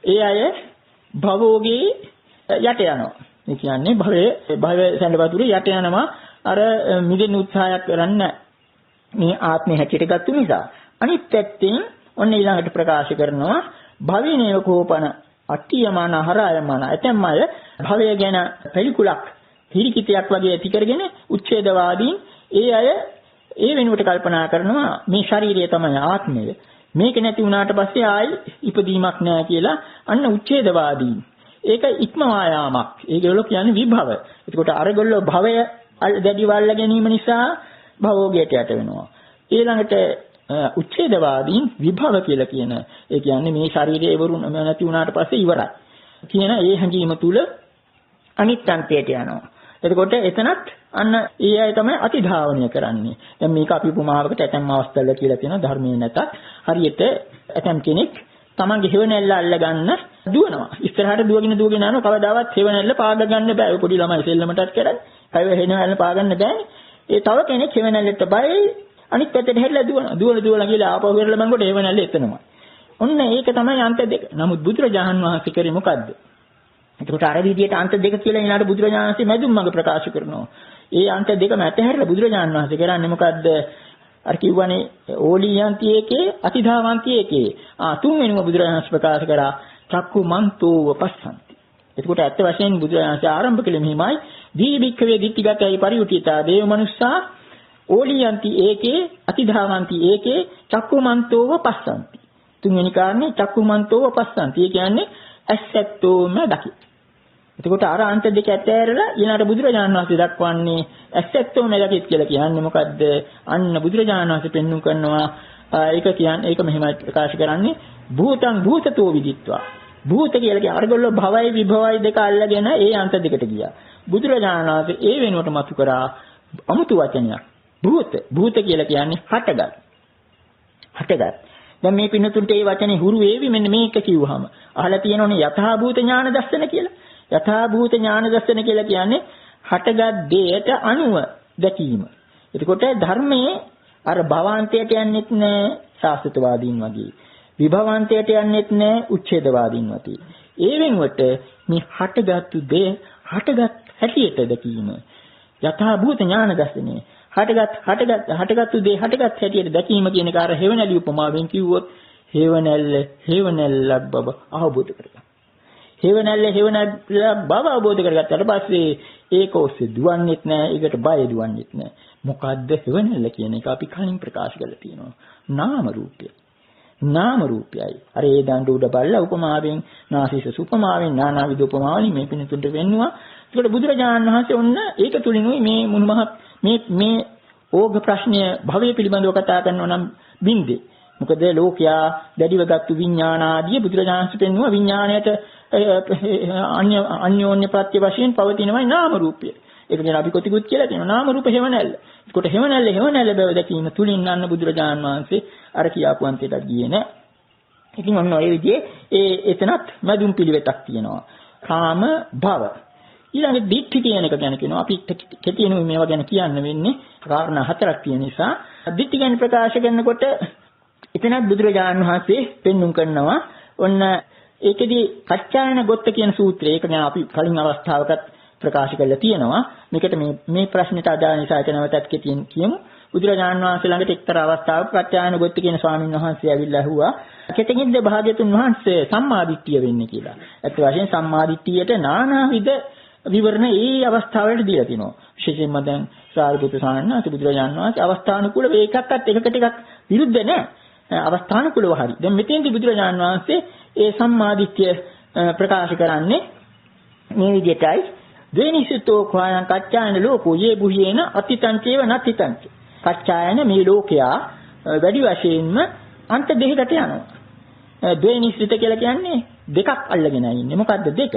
ඒ අය භවෝගේ යට යනවා. ඒ කියන්නේ භව සැඬ වතුරේ යට යනවා. අර මිදෙන්න උත්සාහයක් කරන්නේ මේ ආත්මය හැටියට ගත්ත නිසා. අනිත් පැත්තෙන් ඔන්න ඊළඟට ප්‍රකාශ කරනවා භවිනේව කෝපන අට්ඨියමාන හරායමාන. ඇතැම් අය භවය ගැන පිළිකුලක් හිරිකිතයක් වගේ ඇති කරගෙන උච්ඡේදවාදීන් ඒ අය ඒ වෙනුවට කල්පනා කරනවා මේ ශරීරය තමයි ආත්මය. මේක නැති වුණාට පස්සේ ආයි ඉපදීමක් නැහැ කියලා අන්න උච්ඡේදවාදීන්. ඒක ඉක්මවා යාමක්. ඒගොල්ලෝ කියන්නේ විභව. එතකොට අරගොල්ලෝ භවය දැඩි වල්ල ගැනීම නිසා භවෝගයට යට වෙනවා. ඊළඟට උච්ඡේදවාදීන් විභව කියලා කියන ඒ කියන්නේ මේ ශරීරයේ ඉවරුන නැති වුණාට පස්සේ ඉවරයි කියන ඒ හැඟීම තුල අනිත්‍යන්තයට යනවා. එතකොට එතනත් අන්න ඒ අය තමයි අතිධාවනය කරන්නේ. දැන් මේක අපි උපමාවකට ඇතැම් අවස්ථාවල කියලා තියෙනවා ධර්මයේ නැතත් හරියට ඇතැම් කෙනෙක් තමන්ගේ හේවණැල්ල අල්ල ගන්න දුවනවා. ඉස්සරහට දුවගෙන යනවා කවදාවත් හේවණැල්ල පාග ගන්න බෑ. ඔය පොඩි ළමයි සෙල්ලමටත් කරන්නේ. අය හේවණැල්ල පාග ගන්න බෑනේ. ඒ තව කෙනෙක් හේවණැල්ලට බයයි අනිත් පැත්තට හැරිලා දුවනවා කියලා ආපහු වෙරළ මංගොඩ හේවණැල්ල එතනමයි. ඔන්න ඒක තමයි අන්ත දෙක. නමුත් බුදුරජාහන් වහන්සේ කරේ මොකද්ද? එතකොට අර විදියට අන්ත දෙක කියලා ඊළඟට බුදුරජාණන් වහන්සේ මැදුම් මඟ ප්‍රකාශ කරනවා. ඒ අන්ත දෙකම ඇතහැරලා බුදුරජාණන් වහන්සේ කරන්නේ මොකද්ද? අර කිව්වනේ ඕලියන්ති ඒකේ අතිධාවන්ති ඒකේ. තුන්වෙනිම බුදුරජාණන් ප්‍රකාශ කරා චක්කු මන්තෝව පස්සන්ති. එතකොට ඇත්ත වශයෙන් බුදුරජාණන් ආරම්භ කළේ මෙහිමයි දීබික්කවේ දිට්ඨිගතයි පරිඋටිතා දේව මනුස්සා ඕලියන්ති ඒකේ අතිධාවಂತಿ ඒකේ චක්කුමන්තෝව පස්සන්ති. තුන්වෙනි කාරණේ චක්කුමන්තෝව පස්සන්ති. ඒ කියන්නේ ඇසැත්තෝම දකි. එතකොට අර අන්ත දෙක ඇතෑරලා ඊළඟට බුදුරජාණන් වහන්සේ දක්වන්නේ ඇසැත්තෝම දකිත් කියලා කියන්නේ මොකද්ද? අන්න බුදුරජාණන් වහන්සේ පෙන්වු කරනවා ඒක මෙහෙමයි ප්‍රකාශ කරන්නේ භූතං භූතතෝ විදිත්වා. භූත කියලා කියන්නේ අරගොල්ලෝ භවයි විභවයි දෙක අල්ලගෙන ඒ අන්ත දෙකට ගියා. බුදුරජාණන් වහන්සේ ඒ වෙනුවට මතු කරා අමුතු වචනයක්. භූත කියලා කියන්නේ හටගත්. දැන් මේ පින්නතුන්ට මේ වචනේ හුරු වේවි මෙන්න මේක කිව්වහම. අහලා තියෙනෝනේ යථා භූත ඥාන දර්ශන කියලා. යථා භූත ඥාන දර්ශන කියලා කියන්නේ හටගත් දෙයට අනුව දැකීම. එතකොට ධර්මයේ අර භවාන්තයට යන්නෙත් නෑ ශාස්ත්‍රවාදීන් වගේ. විභවාන්තයට යන්නෙත් නෑ උච්ඡේදවාදීන් වගේ. ඒ වෙනුවට මේ හටගත්තු දේ හටගත් හැටියට දැකීම. යථා භූත ඥාන දර්ශනේ. හටගත්තු දේ හටගත් හැටියට දැකීම කියන එක අර හේවණැලි උපමාවෙන් කිව්වොත් හේවණැල්ලක් බව අවබෝධ කරගන්න. හේවණැල්ල බව අවබෝධ කරගත්තාට පස්සේ ඒක ඔස්සේ දුවන්නේත් නෑ, ඒකට බය දුවන්නේත් නෑ. මොකද්ද හේවණැල්ල කියන එක අපි කලින් ප්‍රකාශ කරලා තියෙනවා. නාම රූපයයි. අර ඒ දඬු උඩ බල්ලා උපමාවෙන් නාසීස උපමාවෙන් නානාවිද උපමාවලින් මේ පිණිතුන්ට වෙන්නවා. ඒකට බුදුරජාණන් වහන්සේ ඔන්න ඒක තුලිනුයි මේ මුනුමහත් මේ ඕඝ ප්‍රශ්නය භවය පිළිබඳව කතා කරනවා නම් බින්දේ. මොකද ලෝකයා දැඩිවගත්තු විඥාන ආදී බුදුරජාණන් වහන්සේ පෙන්වුවා විඥාණයට අන්‍යෝන්‍ය ප්‍රත්‍ය වශයෙන් පවතිනවයි නාම රූපය. ඒක කියන අපි කොටිකුත් කියලා කියනවා නාම රූප හේවණැල්ල. ඒකට හේවණැල්ල බව දැකීම තුලින් අන්න බුදුරජාණන් වහන්සේ අර කියාපු අන්තයට ගියේ නෑ. ඉතින් ඔන්න ඔය විදිහේ එතනත් මැදුම් පිළිවෙතක් තියෙනවා. කාම භව ඊළඟ දිට්ඨි කියන එක ගැන කියනවා. අපි කෙටියෙන්ම මේවා ගැන කියන්න වෙන්නේ කාරණා හතරක් තියෙන නිසා. දිට්ඨි ගැන ප්‍රකාශ කරනකොට එතනත් බුදුරජාණන් වහන්සේ පෙන්눔 කරනවා. ඔන්න ඒකෙදී කච්චායන ගොත්ත කියන සූත්‍රය. ඒක ගැන අපි කලින් අවස්ථාවකත් ප්‍රකාශ කරලා තියෙනවා. මේකට මේ ප්‍රශ්නෙට අදාළ නිසා ඒක නැවතත් කෙටියෙන් කියමු. බුදුරජාණන් වහන්සේ ළඟට එක්තරා අවස්ථාවක කච්චායන ගොත්ත කියන ස්වාමීන් වහන්සේ ඇවිල්ලා ඇහුවා කෙතෙන්ද භාග්‍යතුන් වහන්සේ සම්මාදිට්ඨිය වෙන්නේ කියලා. ඒත් වශයෙන් සම්මාදිට්ඨියට නානාවිද විවරණ ඒ අවස්ථාවලට දීලා තිනවා. විශේෂයෙන්ම දැන් සාරිපුත්‍ර සාමණේර බුදුරජාණන් වහන්සේ අවස්ථානුකූලව ඒකත් එකකට එකක් විරුද්ධ නැහැ. අවස්ථානුකූලව හරි. දැන් මෙතෙන්දී බුදුරජාණන් වහන්සේ ඒ සම්මාදිට්ඨිය ප්‍රකාශ කරන්නේ මේ විදිහටයි. ද්වේනිසිතෝ ඛායං කච්චායන ලෝකෝ යේ බුහේන අතිතං චේව නතිතං. කච්චායන මේ ලෝකයා වැඩි වශයෙන්ම අන්ත දෙකකට යනවා. ද්වේනිසිත කියලා කියන්නේ දෙකක් අල්ලගෙන ඉන්නේ. මොකද්ද දෙක?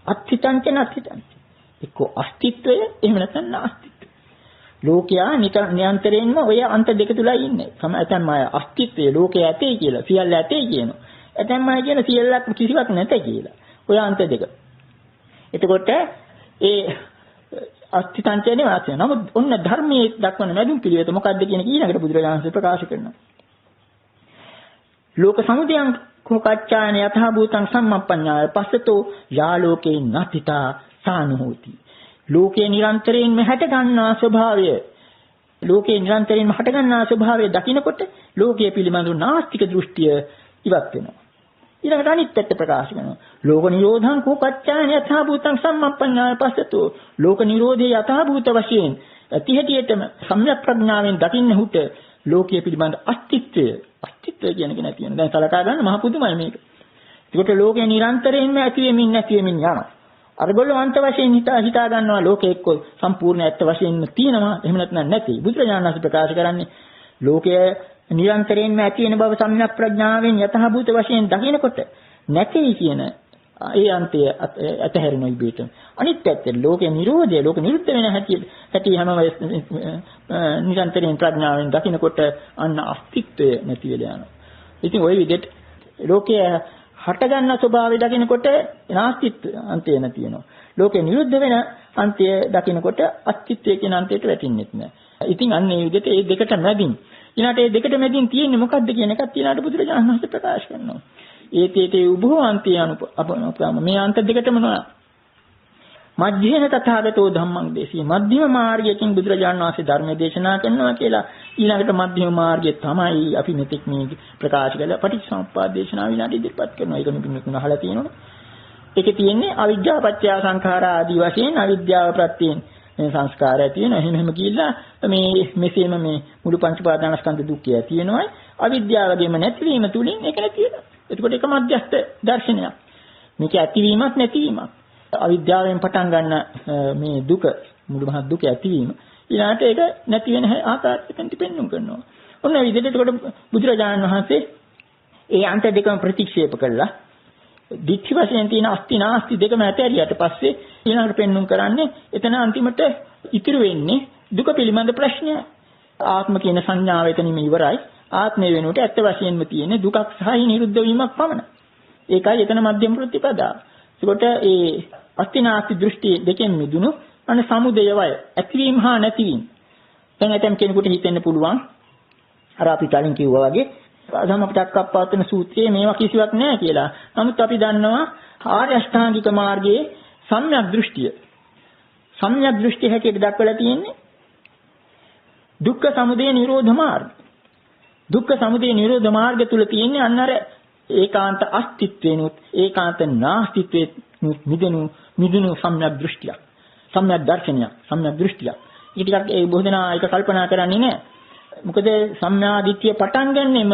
අත්ථිතං ච නත්ථිතං. එක්ක අස්තිත්වය එහෙම නැත්නම් නාස්තිත්වය. ලෝකයා නිරන්තරයෙන්ම ඔය අන්ත දෙක තුලයි ඉන්නේ. ඇතැම් අය අස්තිත්වය ලෝකයේ ඇතේ කියලා, සියල්ල ඇතේ කියනවා. ඇතැම් අය කියන සියල්ලක් කිසිවක් නැත කියලා. ඔය අන්ත දෙක. එතකොට ඒ අස්තිතං ච නෙවාසිය. නමුත් ඔන්න ධර්මයේ දක්වන මැදුම් පිළිවෙත මොකක්ද කියන ඊළඟට බුදුරජාණන් වහන්සේ ප්‍රකාශ කරනවා. ලෝක සමුදයං කෝකච්ඡායන යතහ භූතං සම්මප්පඤ්ඤාය පස්සතෝ යාලෝකේ නතිතා සානුහෝති. ලෝකේ නිරන්තරයෙන්ම හැට ගන්නා ස්වභාවය දකිනකොට ලෝකයේ පිළිබඳ නාස්තික දෘෂ්ටිය ඉවත් වෙනවා. ඊළඟට අනිත් පැත්ත ප්‍රකාශ කරනවා. ලෝක නිරෝධං කෝකච්ඡායන යතහ භූතං සම්මප්පඤ්ඤාය පස්සතෝ. ලෝක නිරෝධයේ යතහ භූත වශයෙන් ඇතිහැටියටම සම්‍යක් ප්‍රඥාවෙන් දකින්නහුට ලෝකයේ පිළිබඳ අස්තිත්වය කියන එක නැති වෙනවා. දැන් සලකා ගන්න මහ පුදුමයි මේක. ඒකට ලෝකේ නිරන්තරයෙන්ම ඇති වෙමින් නැති වෙමින් යනවා. අරගොල්ලෝ අන්ත වශයෙන් හිතා ගන්නවා ලෝකේ එක්ක සම්පූර්ණ ඇත්ත වශයෙන්ම තියෙනවා. එහෙම නැත්නම් නැති. බුදුරජාණන් වහන්සේ ප්‍රකාශ කරන්නේ ලෝකය නිරන්තරයෙන්ම ඇති වෙන බව සම්‍යක් ප්‍රඥාවෙන් යථාභූත වශයෙන් දකිනකොට නැති කියන ඒ අන්තය ඇතහැරෙනවා ඉබේටම. අනිත් පැත්තට ලෝකේ නිරෝධය, ලෝක නිරුද්ධ වෙන හැටි හැම නිරන්තරයෙන් ප්‍රඥාවෙන් දකිනකොට අන්න අස්තිත්වය නැති වෙලා යනවා. ඉතින් ওই විදිහට ලෝකයේ හට ගන්න ස්වභාවය දකිනකොට නාස්තිත්වය අන්තය නැති වෙනවා. ලෝකේ නිරුද්ධ වෙන අන්තය දකිනකොට අස්තිත්වය කියන අන්තයට වැටෙන්නේ නැහැ. ඉතින් අන්න ඒ විදිහට මේ දෙකට මැදින් ඊළාට මේ දෙකට මැදින් තියෙන්නේ මොකක්ද කියන එකත් ඊළාට බුදුරජාණන් වහන්සේ ප්‍රකාශ කරනවා. ඒතේතේ උභෝ අන්තය අපනෝපම මේ අන්ත දෙකටම නොයා. මධ්‍යේන තථාගතෝ ධම්මං දේශී මධ්‍යම මාර්ගයෙන් බුදුරජාණන් වහන්සේ ධර්ම දේශනා කරනවා කියලා ඊළඟට මධ්‍යම මාර්ගය තමයි අපි මෙතෙක් මේ ප්‍රකාශ කළ පටිච්චසමුප්පාද දේශනාව ඊළඟට ඉදිරිපත් කරනවා. ඒක නිකුත් අහලා තියෙනවනේ. ඒකේ තියෙන්නේ අවිද්‍යාව පත්‍ය සංඛාරා ආදී වශයෙන් අවිද්‍යාව ප්‍රත්‍යයෙන් මේ සංස්කාර ඇති වෙනවා. එහෙම ගිහිල්ලා මේ මෙසේම මේ මුළු පංච උපාදානස්කන්ධ දුක්ඛය ඇති වෙනවායි අවිද්‍යාවගේම නැතිවීම තුලින් ඒක නැති වෙනවා. එතකොට ඒක මධ්‍යස්ථ දර්ශනයක්. මේක ඇතිවීමක් නැතිවීමක්. අවිද්‍යාවෙන් පටන් ගන්න මේ දුක මුළු මහත් දුක ඇතිවීම ඊළාට ඒක නැති වෙන ආකාරයෙන් පෙන්වන්න කරනවා. ඔන්න විදිහට එතකොට බුදුරජාණන් වහන්සේ ඒ අන්ත දෙකම ප්‍රතික්ෂේප කළා. දික්ඛ වශයෙන් තියෙන අස්ති නාස්ති දෙකම ඇතැරියට පස්සේ ඊළඟට පෙන්වුම් කරන්නේ එතන අන්තිමට ඉතුරු වෙන්නේ දුක පිළිබඳ ප්‍රශ්නය. ආත්ම කියන සංඥාව එතනින්ම ඉවරයි. ආත්මය වෙනුවට ඇත්ත වශයෙන්ම තියෙන දුකක් සහ නිරුද්ධ වීමක් පමණයි. ඒකයි එතන මධ්‍යම ප්‍රතිපදාව. ඒකට ඒ අස්ති නාස්ති දෘෂ්ටි දෙකෙන් මිදුණු අන සමුදය වය ඇතිවීම හා නැතිවීම. දැන් ඇතම් කෙනෙකුට හිතෙන්න පුළුවන් අර අපි කලින් කිව්වා වගේ ධම්මපටක්කප්පවත්තන සූත්‍රයේ මේවා කිසිවක් නැහැ කියලා. නමුත් අපි දන්නවා ආර්ය අෂ්ටාංගික මාර්ගයේ සම්‍යක් දෘෂ්ටිය. සම්‍යක් දෘෂ්ටි හැටියට දක්වලා තියෙන්නේ දුක්ඛ සමුදය නිරෝධ මාර්ගය. දුක්ඛ සමුදය නිරෝධ මාර්ගය තුල තියෙන්නේ අන්න අර ඒකාන්ත අස්තිත්වේනුත් ඒකාන්ත නාස්තිත්වේනුත් මිදුණු සම්‍යක් දෘෂ්ටියක්. සම්‍යක් දර්ශනයක්, සම්‍යක් දෘෂ්ටියක්. ඒක ටිකක් ඒ බොහෝ දෙනා ඒක කල්පනා කරන්නේ නැහැ. මොකද සම්මා දිට්ඨිය පටන් ගන්නෙම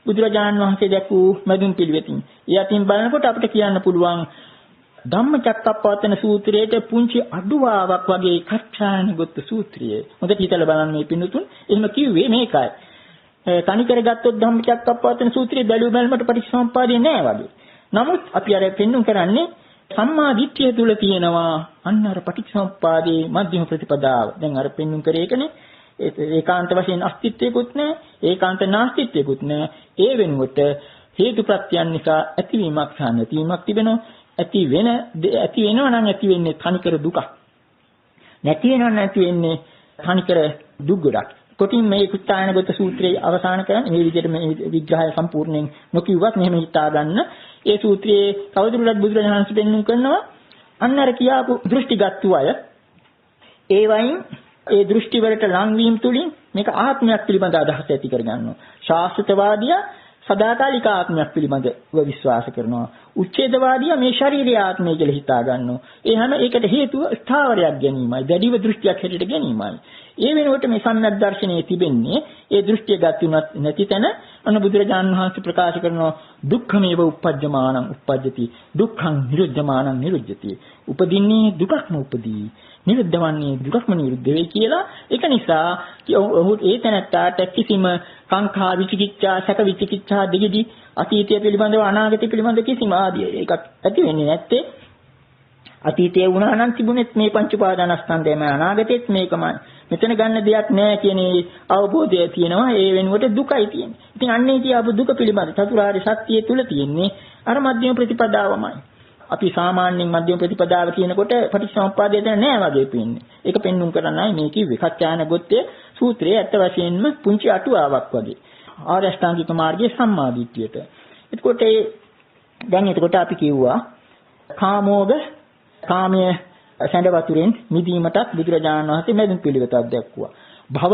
බුදුරජාණන් වහන්සේ දැක්වූ මදුන් පිළිවෙතින්. ඒ අතින් බලනකොට අපිට කියන්න පුළුවන් ධම්මචක්කප්පවත්තන සූත්‍රයේ පුංචි අඩුවාවක් වගේ කච්චායනගත සූත්‍රය. හොඳට හිතලා බලන්න මේ පින්තුන්. එහෙම කිව්වේ මේකයි. තනිකර ගත්තොත් ධම්මචක්කප්පවත්තන සූත්‍රයේ බැලු බැලමට පටිච්චසමුප්පාදේ නෑ වගේ. නමුත් අපි අර පෙන්වුම් කරන්නේ සම්මා දිට්ඨිය තුල තියෙනවා අන්න අර පටිච්චසමුප්පාදේ මධ්‍යම ප්‍රතිපදාව. දැන් අර පෙන්වුම් කරේ ඒකනේ. ඒකාන්ත වශයෙන් අස්තිත්වයකුත් නැහැ, ඒකාන්ත නාස්තිත්වයකුත් නැහැ. ඒ වෙනුවට හේතු ප්‍රත්‍යයන් නිසා ඇතිවීමක් සහ නැතිවීමක් තිබෙනවා. ඇති වෙනවා නම් ඇති වෙන්නේ තනිකර දුකක්. නැති වෙනවා නම් නැති වෙන්නේ තනිකර දුක් ගොඩක්. කොටින් මේ කුච්චායනගත සූත්‍රයේ අවසාන කරන්නේ මේ විදිහට මේ විග්‍රහය සම්පූර්ණයෙන් නොකියුවත් මෙහෙම හිතා ගන්න. ඒ සූත්‍රයේ කවුරුරුත් බුදුරජාණන් වහන්සේ පෙන්වන්න කරනවා අන්න අර කියාපු දෘෂ්ටිගත්තු අය ඒ වයින් ඒ දෘෂ්ටි වලට ලංවීම තුලින් මේක ආත්මයක් පිළිබඳ අදහස ඇති කර ගන්නවා. ශාස්ත්‍රවාදියා සදාකාලික ආත්මයක් පිළිබඳව විශ්වාස කරනවා. උච්ඡේදවාදියා මේ ශාරීරික ආත්මය කියලා හිතා ගන්නවා. ඒ හැම ඒකට හේතුව ස්ථාවරයක් ගැනීමයි, දැඩිව දෘෂ්ටියක් හැටියට ගැනීමයි. ඒ වෙනුවට මේ සම්‍යක් දර්ශනයේ තිබෙන්නේ ඒ දෘෂ්ටිය ගතුනත් නැති තැන අන බුදුරජාණන් වහන්සේ ප්‍රකාශ කරනවා දුක්ඛමේව uppajjamanan uppajjati දුක්ඛං නිරුද්ධමානං නිරුද්ධති. උපදින්නේ දුකක්ම උපදී. නිරුද්ධවන්නේ දුකක්ම නිරුද්ධ වෙයි කියලා. ඒක නිසා ඔහු ඒ තැනට කිසිම සංඛා විචිකිච්ඡා සැක විචිකිච්ඡා දෙගිදි අතීතය පිළිබඳව අනාගතය පිළිබඳව කිසිම ආදිය ඒකක් ඇති වෙන්නේ නැත්තේ. අතීතයේ වුණා නම් තිබුණෙත් මේ පංච උපාදානස්කන්ධයම අනාගතෙත් මේකමයි. මෙතන ගන්න දෙයක් නැහැ කියන අවබෝධය තියෙනවා. ඒ වෙනුවට දුකයි තියෙන්නේ. ඉතින් අන්නේ කියපු දුක පිළිබඳ චතුරාර්ය සත්‍යය තුල තියෙන්නේ අර මධ්‍යම ප්‍රතිපදාවමයි. අපි සාමාන්‍යයෙන් මධ්‍යම ප්‍රතිපදාව කියනකොට පටිච්චසමුප්පාදය දැන නැහැ වගේ පේන්නේ. ඒක පෙන්눔 කරන්නයි මේ කිව්වේ. කච්චායනගොත්තේ සූත්‍රයේ ඇත්ත වශයෙන්ම පුංචි අටුවාවක් වගේ. ආර්ය අෂ්ටාංගික මාර්ගයේ සම්මාදිට්ඨියට. එතකොට අපි කිව්වා කාමෝග කාමයේ සැඬ වතුරෙන් මිදීමටත් බුදුරජාණන් වහන්සේ මැදුම් පිළිවෙතක් දැක්වුවා. භව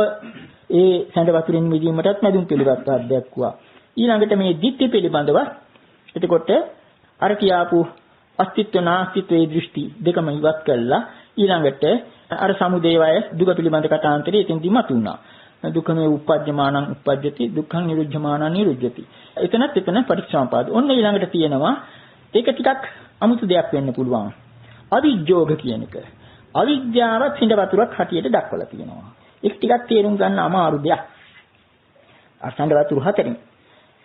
ඒ සැඬ වතුරෙන් මිදීමටත් මැදුම් පිළිවෙතක් දැක්වුවා. ඊළඟට මේ ditthi පිළිබඳව එතකොට අර කියාපු අස්තිත්ව නාස්තිත්වයේ දෘෂ්ටි දෙකම ඉවත් කළා. ඊළඟට අර සමුදය වය දුක පිළිබඳ කතාන්තරය එතෙන්දි මතුණා. දුක්ඛමේ uppajjamanan uppajjati දුක්ඛං නිරුද්ධමානං නිරුද්ධති. එතන පටිච්චසමුපාද. ඔන්න ඊළඟට තියෙනවා ඒක ටිකක් අමුතු දෙයක් වෙන්න පුළුවන්. අවිජ්ජෝග කියන එක. අවිද්‍යාවත් හිඳ වතුරක් හැටියට දක්වලා තියෙනවා. ඒක ටිකක් තේරුම් ගන්න අමාරු දෙයක්. අසඳ වතුර හතරෙන්.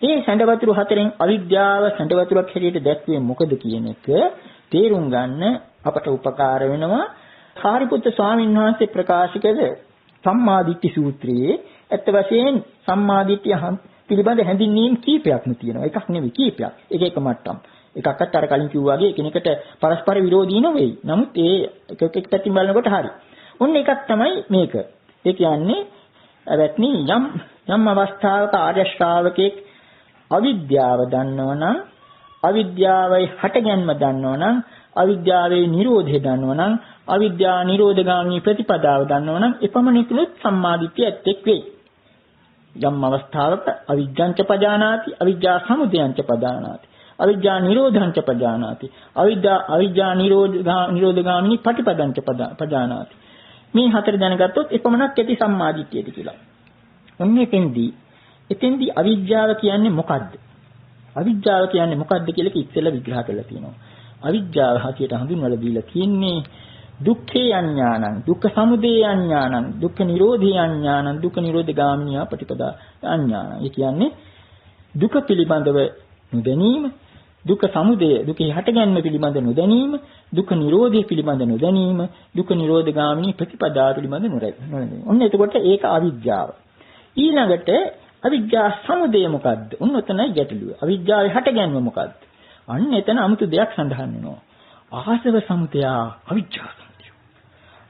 මේ සඳ වතුර හතරෙන් අවිද්‍යාව සඳ වතුරක් හැටියට දැක්වේ මොකද කියන එක තේරුම් ගන්න අපට උපකාර වෙනවා. සාරිපුත්ත ස්වාමීන් වහන්සේ ප්‍රකාශ කළ සම්මාදිට්ඨි සූත්‍රයේ ඇත්ත වශයෙන් සම්මාදිට්ඨිය පිළිබඳ හැඳින්වීම් කීපයක්ම තියෙනවා. එකක් නෙවෙයි කීපයක්. එක මට්ටම්. එකක්වත් අර කලින් කිව්වා වගේ එකිනෙකට පරස්පර විරෝධී නෙවෙයි. නමුත් ඒ එක පැත්තකින් බලනකොට හරි. ඔන්න එකක් තමයි මේක. ඒ කියන්නේ අවත්නි යම් අවස්ථාවක ආර්ය ශ්‍රාවකෙක් අවිද්‍යාව දන්නවනම් අවිද්‍යාවයි හටගැන්ම දන්නවනම් අවිද්‍යාවේ නිරෝධය දන්නවනම් අවිද්‍යා නිරෝධගාමී ප්‍රතිපදාව දන්නවනම් එපමණිකුත් සම්මාදිට්ඨිය ඇත්තෙක් වෙයි. යම් අවස්ථාවක අවිජ්ජංච පජානාති අවිජ්ජා සමුදයංච පජානාති අවිජ්ජා නිරෝධංච පජානාති අවිජ්ජා නිරෝධගාමිනී පටිපදංච පජානාති. මේ හතර දැනගත්තොත් එපමණක් ඇති සම්මාදිට්ඨියට කියලා. ඔන්න එතෙන්දී අවිජ්ජාව කියන්නේ මොකද්ද? අවිජ්ජාව කියන්නේ මොකද්ද කියලා ඉස්සෙල්ලා විග්‍රහ කරලා තියෙනවා. අවිජ්ජාව හැටියට හඳුන්වලා දීලා තියෙන්නේ දුක්ඛේ අඥානං, දුක්ඛ සමුදය අඥානං, දුක්ඛ නිරෝධේ අඥානං, දුක්ඛ නිරෝධ ගාමිනියා ප්‍රතිපදා අඥානං. ඒ කියන්නේ දුක පිළිබඳව නොදැනීම, දුක්ඛ සමුදය, දුකේ හටගැන්ම පිළිබඳ නොදැනීම, දුක්ඛ නිරෝධය පිළිබඳ නොදැනීම, දුක්ඛ නිරෝධ ගාමිනී ප්‍රතිපදා පිළිබඳ නොදැනීම. ඔන්න එතකොට ඒක අවිජ්ජාව. ඊළඟට අවිජ්ජා සමුදය මොකද්ද? ඔන්න ඔතනයි ගැටලුව. අවිජ්ජාවේ හටගැන්ම මොකද්ද? අන්න එතන 아무තු දෙයක් සඳහන් වෙනවා. ආසව සමුදය අවිජ්ජා සමුදය.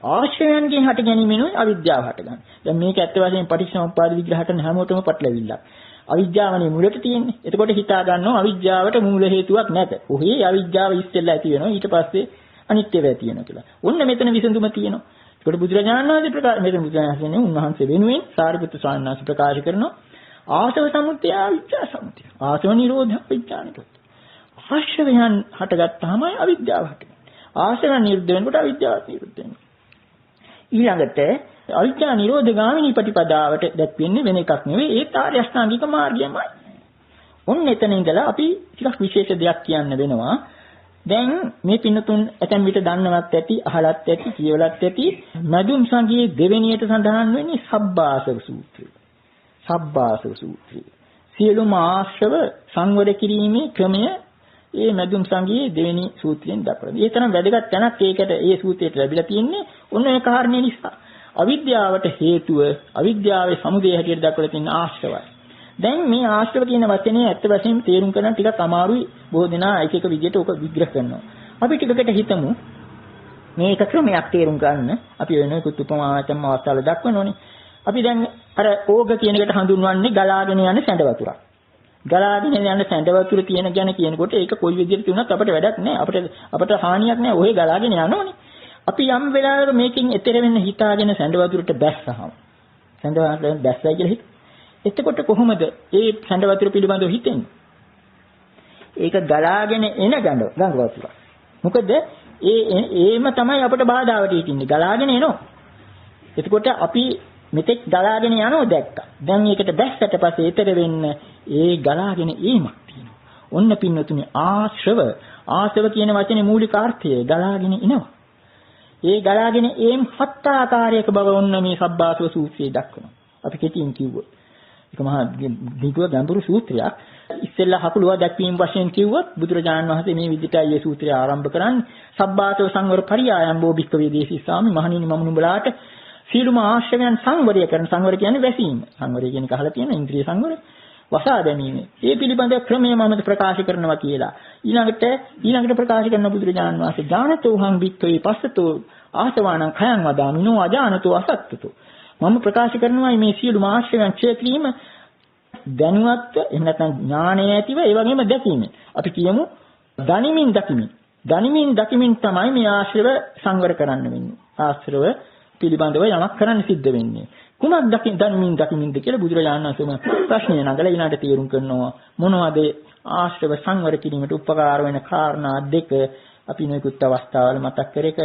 ආශ්‍රයයන්ගෙන් හට ගැනීමෙනුයි අවිද්‍යාව හටගන්නේ. දැන් මේක ඇත්ත වශයෙන්ම පටිච්චසමුප්පාද විග්‍රහ කරන හැමෝටම පටලවිල්ලක්. අවිද්‍යාවනේ මුලට තියෙන්නේ. එතකොට හිතා ගන්නවා අවිද්‍යාවට මූල හේතුවක් නැත. ඔහේ අවිද්‍යාව ඉස්සෙල්ලා ඇති වෙනවා. ඊට පස්සේ අනිත්‍ය වෙ තියෙනවා කියලා. ඔන්න මෙතන විසඳුම තියෙනවා. ඒකට බුදුරජාණන් වහන්සේ ප්‍රකාශ මෙතන බුදුරජාණන් උන්වහන්සේ වෙනුවෙන් සාරිපුත්‍ර ස්වාමීන් වහන්සේ ප්‍රකාශ කරනවා ආසව සමුදය අවිද්‍යා සමුදය. ආසව නිරෝධ අවිද්‍යා නිරෝධ. ආශ්‍රවයන් හටගත්තාමයි අවිද්‍යාව හටගන්නේ. ආශ්‍රව නිරුද්ධ වෙනකොට අවිද්‍යාව නිරුද්ධ වෙනවා. ඊළඟට අවිද්‍යා නිරෝධ ගාමිනී ප්‍රතිපදාවට දැක්වෙන්නේ වෙන එකක් නෙවෙයි ඒ ආර්ය අෂ්ටාංගික මාර්ගයමයි. ඔන්න එතන ඉඳලා අපි ටිකක් විශේෂ දෙයක් කියන්න වෙනවා. දැන් මේ පින්නතුන් ඇතැම් විට දන්නවත් ඇති, අහලත් ඇති, කියවලත් ඇති මදුම් සංගයේ දෙවෙනියට සඳහන් වෙන්නේ සබ්බාසව සූත්‍රය. සබ්බාසව සූත්‍රය. සියලුම ආශ්‍රව සංවර කිරීමේ ක්‍රමය ඒ මදුම් සංගයේ දෙවෙනි සූත්‍රයෙන් දක්වනවා. ඒ තරම් වැදගත් තැනක් ඒකට ඒ සූත්‍රයට ලැබිලා තියෙන්නේ ඔන්න ඒ කාරණේ නිසා. අවිද්‍යාවට හේතුව අවිද්‍යාවේ සමුදය හැටියට දක්වලා තියෙන ආශ්‍රවයි. දැන් මේ ආශ්‍රව කියන වචනේ ඇත්ත වශයෙන්ම තේරුම් ගන්න ටිකක් අමාරුයි. බොහෝ දෙනා එක එක විදිහට ඔක විග්‍රහ කරනවා. අපි ටිකකට හිතමු මේක ක්‍රමයක් තේරුම් ගන්න. අපි වෙනකොට උපමාවටම අවස්ථාවල දක්වනෝනේ. අපි දැන් අර ඕග කියන එකට හඳුන්වන්නේ ගලාගෙන යන සැඬ වතුරක්. ගලාගෙන යන සැඬ වතුර තියෙන ගැන කියනකොට ඒක කොයි විදිහට තියුණත් අපිට වැඩක් නැහැ. අපිට හානියක් නැහැ. ඔහේ ගලාගෙන යනෝනේ. අපි යම් වෙලාවක මේකෙන් එතෙර වෙන්න හිතාගෙන සැඬ වතුරට බැස්සහම සැඬ වතුරෙන් බැස්සයි කියලා හිත. එතකොට කොහොමද ඒ සැඬ වතුර පිළිබඳව හිතෙන්නේ? ඒක ගලාගෙන එන ගඟ වතුර. මොකද ඒම තමයි අපිට බාධාවට හිටින්නේ. ගලාගෙන එනවා. එතකොට අපි මෙතෙක් ගලාගෙන යනෝ දැක්කා. දැන් ඒකට බැස්සට පස්සේ එතෙර වෙන්න ඒ ගලාගෙන ඒමක් තියෙනවා. ඔන්න පින්නතුනි ආශ්‍රව කියන වචනේ මූලික අර්ථය ගලාගෙන එනවා. ඒ ගලාගෙන ඒම් හත් ආකාරයක බව ඔන්න මේ සබ්බාසව සූත්‍රයේ දක්වනවා. අපි කෙටියෙන් කිව්වොත්. ඒක මහා දීර්ඝ ගැඹුරු සූත්‍රයක්. ඉස්සෙල්ලා හකුලුවා දැක්වීම වශයෙන් කිව්වොත් බුදුරජාණන් වහන්සේ මේ විදිහටයි මේ සූත්‍රය ආරම්භ කරන්නේ. සබ්බාසව සංවර පරියායම් බෝභික්කවේ දේශී ස්වාමී මහණෙනි මම නුඹලාට සීලුම ආශ්‍රවයන් සංවරය කරන සංවර කියන්නේ වැසීම. සංවරය කියන එක අහලා තියෙන ඉන්ද්‍රිය සංවරය. වසා දැමීම. ඒ පිළිබඳ ක්‍රමය මම ප්‍රකාශ කරනවා කියලා. ඊළඟට ප්‍රකාශ කරන බුදුරජාණන් වහන්සේ ඥානතෝ හං වික්ඛවේ පස්සතෝ ආසවානං khයං වදාමිනෝ අජානතෝ අසත්තතෝ. මම ප්‍රකාශ කරනවා මේ සියලු ආශ්‍රයයන් ඡේ කිරීම දැනුවත්ව එහෙම නැත්නම් ඥානය ඇතිව ඒ වගේම දැකීම. අපි කියමු දනිමින් දකිමින් තමයි මේ ආශ්‍රව සංවර කරන්න වෙන්නේ. ආශ්‍රව පිළිබඳව යමක් කරන්න සිද්ධ වෙන්නේ. කුමක් දනිමින් දකිමින්ද කියලා බුදුරජාණන් වහන්සේම ප්‍රශ්නය නගලා ඊළඟට තේරුම් කරනවා මොනවද ආශ්‍රව සංවර කිරීමට උපකාර වෙන කාරණා දෙක අපි නොයෙකුත් අවස්ථාවල මතක් කරේක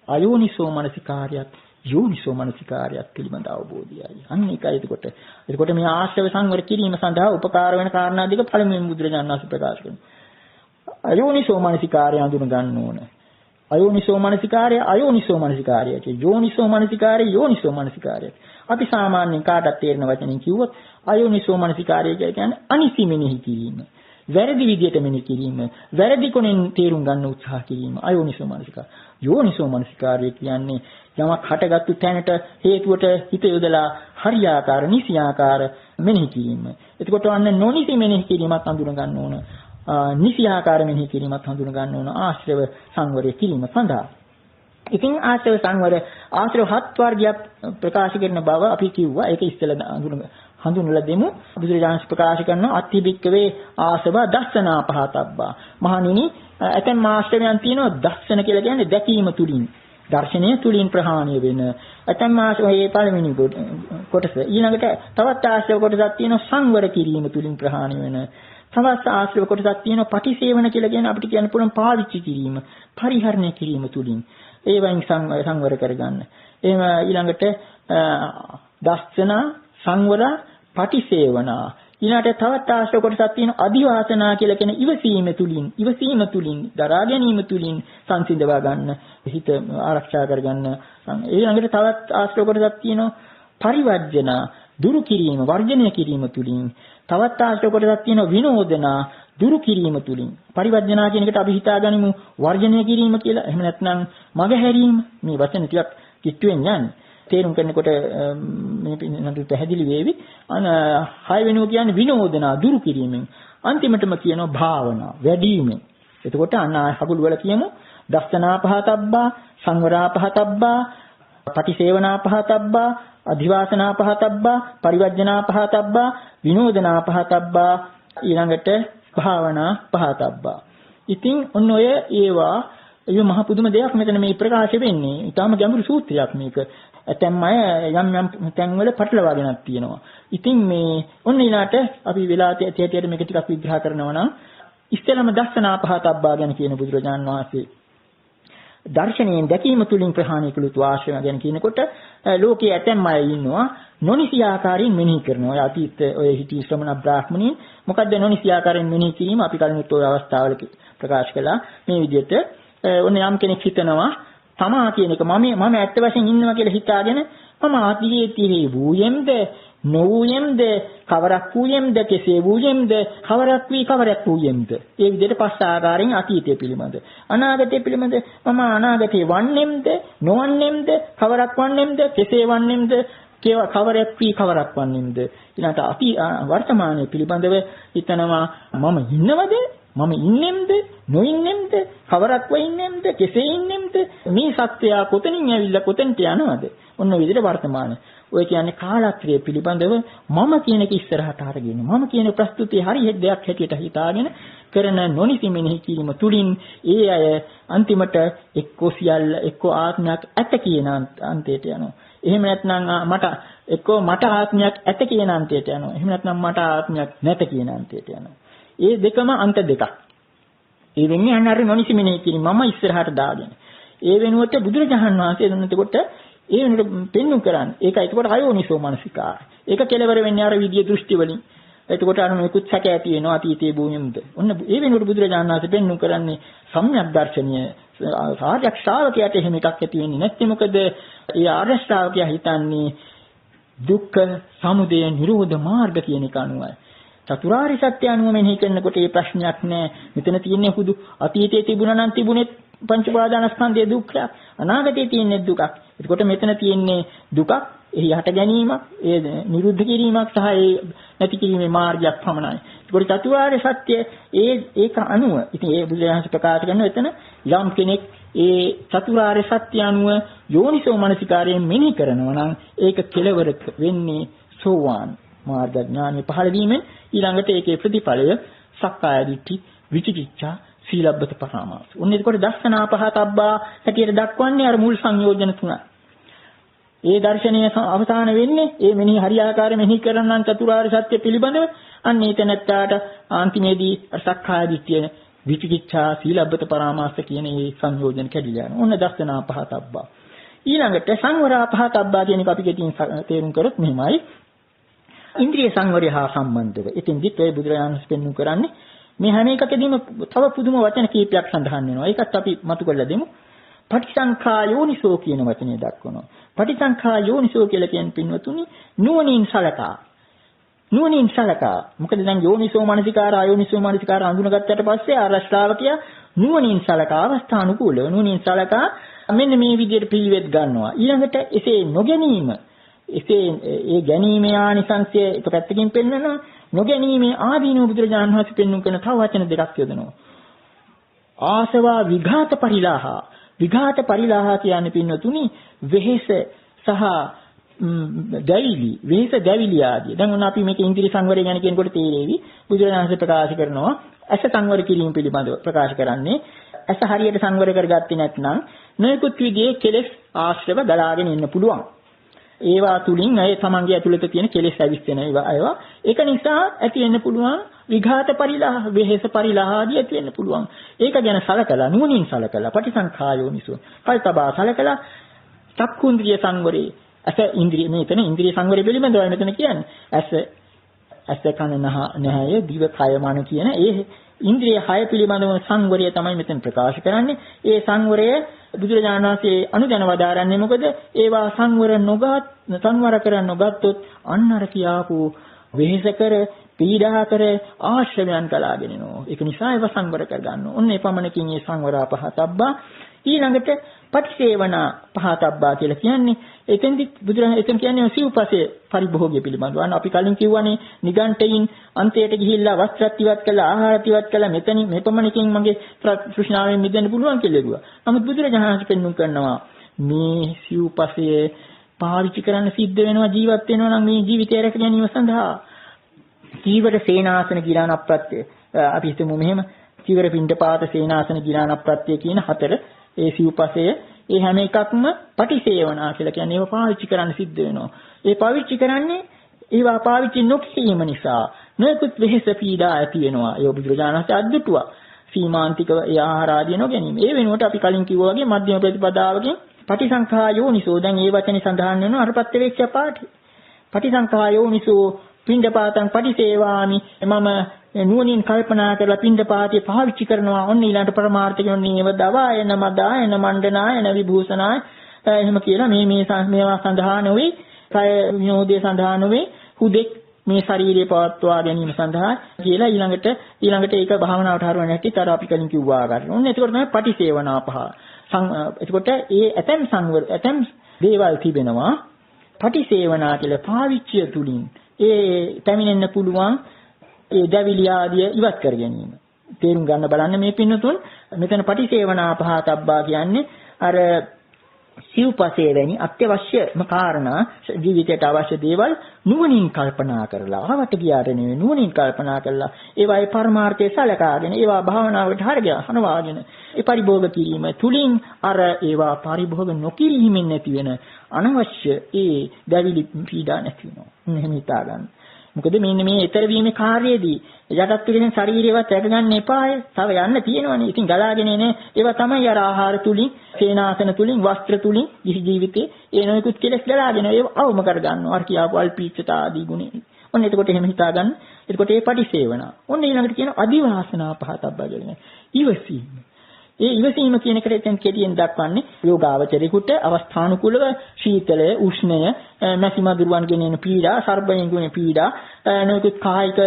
අයෝනිසෝ මනසිකාර්යත් යෝනිසෝ මනසිකාර්යත් පිළිබඳ අවබෝධයයි. අන්න ඒකයි එතකොට මේ ආශ්‍රව සංවර කිරීම සඳහා උපකාර වෙන කාරණා දෙක පළමුවෙන් බුදුරජාණන් වහන්සේ ප්‍රකාශ කරනවා. අයෝනිසෝ මනසිකාර්ය හඳුන ගන්න ඕන. අයෝනිසෝ මනසිකාර්ය යෝනිසෝ මනසිකාර්ය. අපි සාමාන්‍යයෙන් කාටත් තේරෙන වචනෙන් කිව්වොත් අයෝනිසෝ මනසිකාර්ය කියන්නේ අනිසි මෙනෙහි කිරීම. වැරදි විදියට මෙනෙහි කිරීම, වැරදි කොනෙන් තේරුම් ගන්න උත්සාහ කිරීම අයෝනිසෝ මනසිකාර්ය. යෝනිසෝ මනසිකාර්ය කියන්නේ යමක් හටගත්තු තැනට හේතුවට හිත යොදලා හරියාකාර නිසියාකාර මෙනෙහි කිරීම. එතකොට අන්න නොනිසි මෙනෙහි කිරීමත් හඳුන ගන්න ඕන. නිසියාකාර මෙනෙහි කිරීමත් හඳුන ගන්න ඕන ආශ්‍රව සංවරය කිරීම සඳහා. ඉතින් ආශ්‍රව හත් වර්ගයක් ප්‍රකාශ කරන බව අපි කිව්වා. ඒක ඉස්සෙල්ලා හඳුන්වලා දෙමු. බුදුරජාණන් ප්‍රකාශ කරන අත්තිබික්කවේ ආසව දස්සනා පහතබ්බා. මහණෙනි ඇතැම් ආශ්‍රවයන් තියෙනවා දස්සන කියලා කියන්නේ දැකීම තුලින්. දර්ශනය තුලින් ප්‍රහාණය වෙන. ඇතැම් ආශ්‍රවයේ පළවෙනි කොටස. ඊළඟට තවත් ආශ්‍රව කොටසක් තියෙනවා සංවර කිරීම තුලින් ප්‍රහාණය වෙන. තවත් ආශ්‍රව කොටසක් තියෙනවා පටිසේවන කියලා කියන අපිට කියන්න පුළුවන් පාවිච්චි කිරීම, පරිහරණය කිරීම තුලින්. ඒවෙන් සංවර කරගන්න. එහෙම ඊළඟට දස්සන සංවර පටිසේවනා ඊළඟට තවත් ආශ්‍රව කොටසක් තියෙනවා අදිවාසනා කියලා කියන ඉවසීම තුලින් දරා ගැනීම තුලින් සංසිඳවා ගන්න හිත ආරක්ෂා කරගන්න ඊළඟට තවත් ආශ්‍රව කොටසක් තියෙනවා පරිවර්ජනා දුරු කිරීම වර්ජනය කිරීම තුලින් තවත් ආශ්‍රව කොටසක් තියෙනවා විනෝදනා දුරු කිරීම තුලින් පරිවර්ජනා කියන එකට අපි හිතාගනිමු වර්ජනය කිරීම කියලා එහෙම නැත්නම් මගහැරීම මේ වචන ටිකක් කිට්ටුවෙන් යන්නේ තේරුම් කරනකොට මේ නතු පැහැදිලි වේවි. 6 වෙනුව කියන්නේ විනෝදනා දුරු කිරීමෙන්. අන්තිමටම කියනවා භාවනා වැඩිවීමෙන්. එතකොට හකුළු වල කියමු දස්සනා පහතබ්බා, සංවරා පහතබ්බා, පටිසේවනා පහතබ්බා, අධිවාසනා පහතබ්බා, පරිවර්ජනා පහතබ්බා, විනෝදනා පහතබ්බා ඊළඟට භාවනා පහතබ්බා. ඉතින් ඔන්න ඔය ඒවා ඒ මහ පුදුම දෙයක් මෙතන මේ ප්‍රකාශ වෙන්නේ. ඊටාම ගැඹුරු සූත්‍රයක් මේක. ඇතැම් අය යම් තැන්වල පටලවාගෙනක් තියෙනවා. ඉතින් මේ ඔන්න ඊළාට අපි වෙලා තියටියට මේක ටිකක් විග්‍රහ කරනවා නම් ඉස්සෙල්ලාම දස්සනා පහතබ්බා ගැන කියන බුදුරජාණන් වහන්සේ දර්ශනයෙන් දැකීම තුලින් ප්‍රහාණය කළ යුතු ආශ්‍රය ගැන කියනකොට ලෝකයේ ඇතැම් අය ඉන්නවා නොනිසි ආකාරයෙන් මෙනෙහි කරනවා. ඔය අතීත ඔය හිටි ශ්‍රමණ බ්‍රාහ්මණීන් මොකද්ද නොනිසි ආකාරයෙන් මෙනෙහි කිරීම අපි කලින් ඔය අවස්ථාවල ප්‍රකාශ කළා. මේ විදිහට ඔන්න යම් කෙනෙක් හිතනවා තමා කියන එක මම ඇත්ත වශයෙන් ඉන්නවා කියලා හිතාගෙන මම ආදී තිරේ වූයෙම්ද නොවූයෙම්ද කවරක් වූයෙම්ද කෙසේ වූයෙම්ද කවරක් වූයෙම්ද ඒ විදිහට පස් ආකාරයෙන් අතීතය පිළිබඳ අනාගතය පිළිබඳ මම අනාගතේ වන්නෙම්ද නොවන්නෙම්ද කවරක් වන්නෙම්ද කෙසේ වන්නෙම්ද කවරක් වන්නෙම්ද ඊළඟට වර්තමානයේ පිළිබඳව හිතනවා මම ඉන්නවද මම ඉන්නෙම්ද නොඉන්නෙම්ද කවරක් වෙයින්නෙම්ද කෙසේ ඉන්නෙම්ද මේ සත්‍යය කොතනින් ඇවිල්ලා කොතෙන්ට යනවද ඔන්න ඔය විදිහට වර්තමාන ඔය කියන්නේ කාලත්‍රය පිළිබඳව මම කියන එක ඉස්සරහට අරගෙන මම කියන ප්‍රස්තුතිය හරි දෙයක් හැටියට හිතාගෙන කරන නොනිසි මෙනෙහි කිරීම තුලින් ඒ අය අන්තිමට එක්කෝ සියල්ල එක්කෝ ආත්මයක් ඇත කියන අන්තයට යනවා එහෙම නැත්නම් මට ආත්මයක් ඇත කියන අන්තයට යනවා එහෙම නැත්නම් මට ආත්මයක් නැත කියන අන්තයට යනවා ඒ දෙකම අන්ත දෙකක්. ඒ වෙන්නේ අන්න අර නොනිසි මෙනෙහි කිරීම මම ඉස්සරහට දාගෙන. ඒ වෙනුවට බුදුරජාණන් වහන්සේ එතකොට ඒ වෙනුවට පෙන්වු කරන්නේ. ඒක එතකොට අයෝනිසෝ මනසිකාර. ඒක කෙලවර වෙන්නේ අර විදිය දෘෂ්ටි වලින්. එතකොට අර මේකුත් සැක ඇති වෙනවා අතීතයේ භූමියුම්ද. ඔන්න ඒ වෙනුවට බුදුරජාණන් වහන්සේ පෙන්වු කරන්නේ සම්‍යක් දර්ශනීය ආර්ය ශ්‍රාවකයාට එහෙම එකක් ඇති වෙන්නේ නැත්නම් මොකද ඒ ආර්ය ශ්‍රාවකයා හිතන්නේ දුක්ඛ සමුදය නිරෝධ මාර්ග කියන එක අනුවයි. චතුරාර්ය සත්‍ය අනුව මෙනෙහි කරනකොට මේ ප්‍රශ්නයක් නෑ. මෙතන තියෙන්නේ හුදු අතීතයේ තිබුණා නම් තිබුණේ පංච පාදානස්කන්ධයේ දුක්ඛ. අනාගතයේ තියෙන්නේ දුකක්. එතකොට මෙතන තියෙන්නේ දුකක්, එහි හට ගැනීමක්, ඒ නිරුද්ධ කිරීමක් සහ ඒ නැති කිරීමේ මාර්ගයක් පමණයි. ඒකට චතුරාර්ය සත්‍ය ඒක අනුව ඉතින් ඒ බුදුරජාණන් ප්‍රකාශ කරන එතන යම් කෙනෙක් ඒ චතුරාර්ය සත්‍ය අනුව යෝනිසෝ මනසිකාරයෙන් මෙනෙහි කරනවා නම් ඒක කෙලවර වෙන්නේ සෝවාන් මාර්ග ඥානෙ පහළ වීමෙන් ඊළඟට ඒකේ ප්‍රතිඵලය සක්කාය දිට්ඨි විචිකිච්ඡා සීලබ්බත පරාමාස. උන්නේ ඒකට දස්සනා පහතබ්බා හැටියට දක්වන්නේ අර මුල් සංයෝජන තුන. ඒ දර්ශනීය අවසාන වෙන්නේ ඒ මෙහි හරියාකාරයෙන් මෙහි කරනනම් චතුරාර්ය සත්‍ය පිළිබඳව අන්න ඒ තැනත්තාට අන්තිමේදී සක්කාය දිට්ඨිය විචිකිච්ඡා සීලබ්බත පරාමාස කියන මේ සංයෝජන කැඩිලා යනවා. ඔන්න දස්සනා පහතබ්බා. ඊළඟට සංවරා පහතබ්බා කියන එක අපි කෙටියෙන් තේරුම් කරොත් මෙහිමයි. ඉන්ද්‍රිය සංවරය හා සම්බන්ධව. ඉතින්දිත් ඔය බුදුරජාණන් වහන්සේ කරන්නේ මේ හැම එකකදීම තව පුදුම වචන කීපයක් සඳහන් වෙනවා. ඒකත් අපි මතු කරලා දෙමු. පටිසංඛා යෝනිසෝ කියන වචනේ දක්වනවා. පටිසංඛා යෝනිසෝ කියලා කියන්නේ පින්වතුනි නුවණින් සලකා. මොකද දැන් යෝනිසෝ මනසිකාර අයෝනිසෝ මනසිකාර අඳුනගත්තට පස්සේ ආරෂ්ඨාවකිය නුවණින් සලකා අවස්ථානුකූලව නුවණින් සලකා මෙන්න මේ විදිහට පිළිවෙත් ගන්නවා. ඊළඟට එසේ නොගැනීම ඒ ගැනීමේ ආනිසංසය එක පැත්තකින් පෙන්වනවා නොගැනීමේ ආදීනව බුදුරජාණන් වහන්සේ පෙන්වුම් කරන තව වචන දෙකක් යොදනවා ආසවා විඝාත පරිලාහ කියන්නේ පින්නතුනි වෙහෙස සහ දැවිලි ආදී. දැන් ඔන්න අපි මේක ඉන්ද්‍රිය සංවරය ගැන කියනකොට තේරෙවි බුදුරජාණන් වහන්සේ ප්‍රකාශ කරනවා ඇස සංවර කිරීම පිළිබඳව ප්‍රකාශ කරන්නේ ඇස හරියට සංවර කරගත්තේ නැත්නම් නොයෙකුත් විදිහේ කෙලෙස් ආශ්‍රව ගලාගෙන ඉන්න පුළුවන්. ඒවා තුලින් අය තමන්ගේ ඇතුළත තියෙන කෙලෙස් ඇවිස්සෙන ඒවා ඒක නිසා ඇති වෙන්න පුළුවන් විඝාත පරිලාහ වෙහෙස පරිලාහ ආදී ඇති වෙන්න පුළුවන්. ඒක ගැන සලකලා නුවණින් සලකලා පටිසංඛායෝනිසෝ කල්තබා සලකලා චක්කුන්ද්‍රිය සංවරේ ඇස ඉන්ද්‍රිය මෙතන ඉන්ද්‍රිය සංවරය පිළිබඳව මෙතන කියන්නේ. ඇස කන නහය දිව කය මන කියන ඒ ඉන්ද්‍රිය 6 පිළිබඳව සංවරය තමයි මෙතන ප්‍රකාශ කරන්නේ. ඒ සංවරය බුදුරජාණන් වහන්සේ අනුදැන වදාරන්නේ මොකද? ඒවා සංවර කර නොගත්තොත් අන්නර කියාපු වෙහෙස කර පීඩා කර ආශ්‍රමයන් කලාගෙන යනවා. ඒක නිසා ඒවා සංවර කර ගන්නවා. ඔන්න ඒ පමණකින් මේ සංවරා පහතබ්බා ඊළඟට පටිසේවනා පහතබ්බා කියලා කියන්නේ එතෙන්දි බුදුරජාණන් එතෙන් කියන්නේ සිව්පසේ පරිභෝගය පිළිබඳව. අපි කලින් කිව්වනේ නිගණ්ඨයින් අන්තයට ගිහිල්ලා වස්ත්‍රත් ඉවත් කළා ආහාරත් ඉවත් කළා මෙතනින් මේ පමණකින් මගේ තෘෂ්ණාවෙන් මිදෙන්න පුළුවන් කියලා කිව්වා. නමුත් බුදුරජාණන් පෙන්වුම් කරනවා මේ සිව්පසේ පාවිච්චි කරන්න සිද්ධ වෙනවා ජීවත් වෙනවා නම් මේ ජීවිතය රැක ගැනීම සඳහා චීවර සේනාසන ගිරාණ ප්‍රත්‍ය අපි හිතමු මෙහෙම චීවර පිණ්ඩපාත සේනාසන ගිරාණ ප්‍රත්‍ය කියන හතර ඒ සිව්පසය ඒ හැම එකක්ම පටිසේවනා කියලා කියන්නේ ඒවා පාවිච්චි කරන්න සිද්ධ වෙනවා. ඒ පාවිච්චි කරන්නේ ඒවා පාවිච්චි නොකිරීම නිසා නොයෙකුත් වෙහෙස පීඩා ඇති වෙනවා. ඒ බුදුරජාණන් වහන්සේ අද්දුටුවා. සීමාන්තිකව ඒ ආහාර ආදිය නොගැනීම. ඒ වෙනුවට අපි කලින් කිව්වා වගේ මධ්‍යම ප්‍රතිපදාවකින් පටිසංඛා යෝනිසෝ දැන් ඒ වචනේ සඳහන් වෙනවා අර ප්‍රත්‍යවේක්ෂ පාඨය. පටිසංඛා යෝනිසෝ පිණ්ඩපාතං පටිසේවාමි මම නුවණින් කල්පනා කරලා පිණ්ඩපාතේ පාවිච්චි කරනවා. ඔන්න ඊළඟට පරමාර්ථ කියන්නේ නේව දවායන මදායන මණ්ඩනායන විභූෂනාය එහෙම කියලා මේවා සඳහා නොවේ. කය විනෝදයේ සඳහා නොවේ. හුදෙක් මේ ශාරීරිය පවත්වා ගැනීම සඳහා කියලා ඊළඟට ඒක භාවනාවට හරවන්නේ නැති තර අපි කලින් කිව්වා ගන්න. ඔන්න එතකොට තමයි පටිසේවනා පහ. එතකොට ඒ ඇතම් දේවල් තිබෙනවා පටිසේවනා කියලා පාවිච්චිය තුලින් ඒ පැමිණෙන්න පුළුවන් ඒ දැවිලි ආදිය ඉවත් කර ගැනීම. තේරුම් ගන්න බලන්න මේ පින්නතුන් මෙතන පටිසේවනා පහතබ්බා කියන්නේ අර සිව්පසේ වැනි අත්‍යවශ්‍යම කාරණා ජීවිතයට අවශ්‍ය දේවල් නුවණින් කල්පනා කරලා ආවට ගියාට නෙවෙයි නුවණින් කල්පනා කරලා ඒවායේ පරමාර්ථය සලකාගෙන ඒවා භාවනාවට හරවාගෙන ඒ පරිභෝග කිරීම තුලින් අර ඒවා පරිභෝග නොකිරීමෙන් නැති වෙන අනවශ්‍ය ඒ දැවිලි පීඩා නැති වෙනවා. මෙහෙම හිතා ගන්න. මොකද මෙන්න මේ ඊතර වීමේ කාර්යයේදී යටත් පිළිෙන ශරීරයවත් රැක ගන්න එපාය. තව යන්න තියෙනවනේ. ඉතින් ගලාගෙන එනේ ඒවා තමයි අර ආහාර තුලින්, සේනාසන තුලින්, වස්ත්‍ර තුලින් ජීවිතේ ඒ නොයෙකුත් කෙලස් ගලාගෙන ඒව අවම කර ගන්නවා. අර කියාපු අල්පීච්ඡතා ආදී ගුණ. ඔන්න එතකොට එහෙම හිතා ගන්න. එතකොට ඒ පටිසේවනා. ඔන්න ඊළඟට කියන අදිවාසනා පහතබ්බා කියන්නේ ඉවසීම. ඒ ඉවසීම කියන එකට කෙටියෙන් දක්වන්නේ යෝගාවචරිකුට අවස්ථානුකූලව ශීතලය, උෂ්ණය, මැසි මදුරුවන්ගෙන් එන පීඩා, සර්පයෙන්ගෙන් එන පීඩා, නොයෙකුත් කායික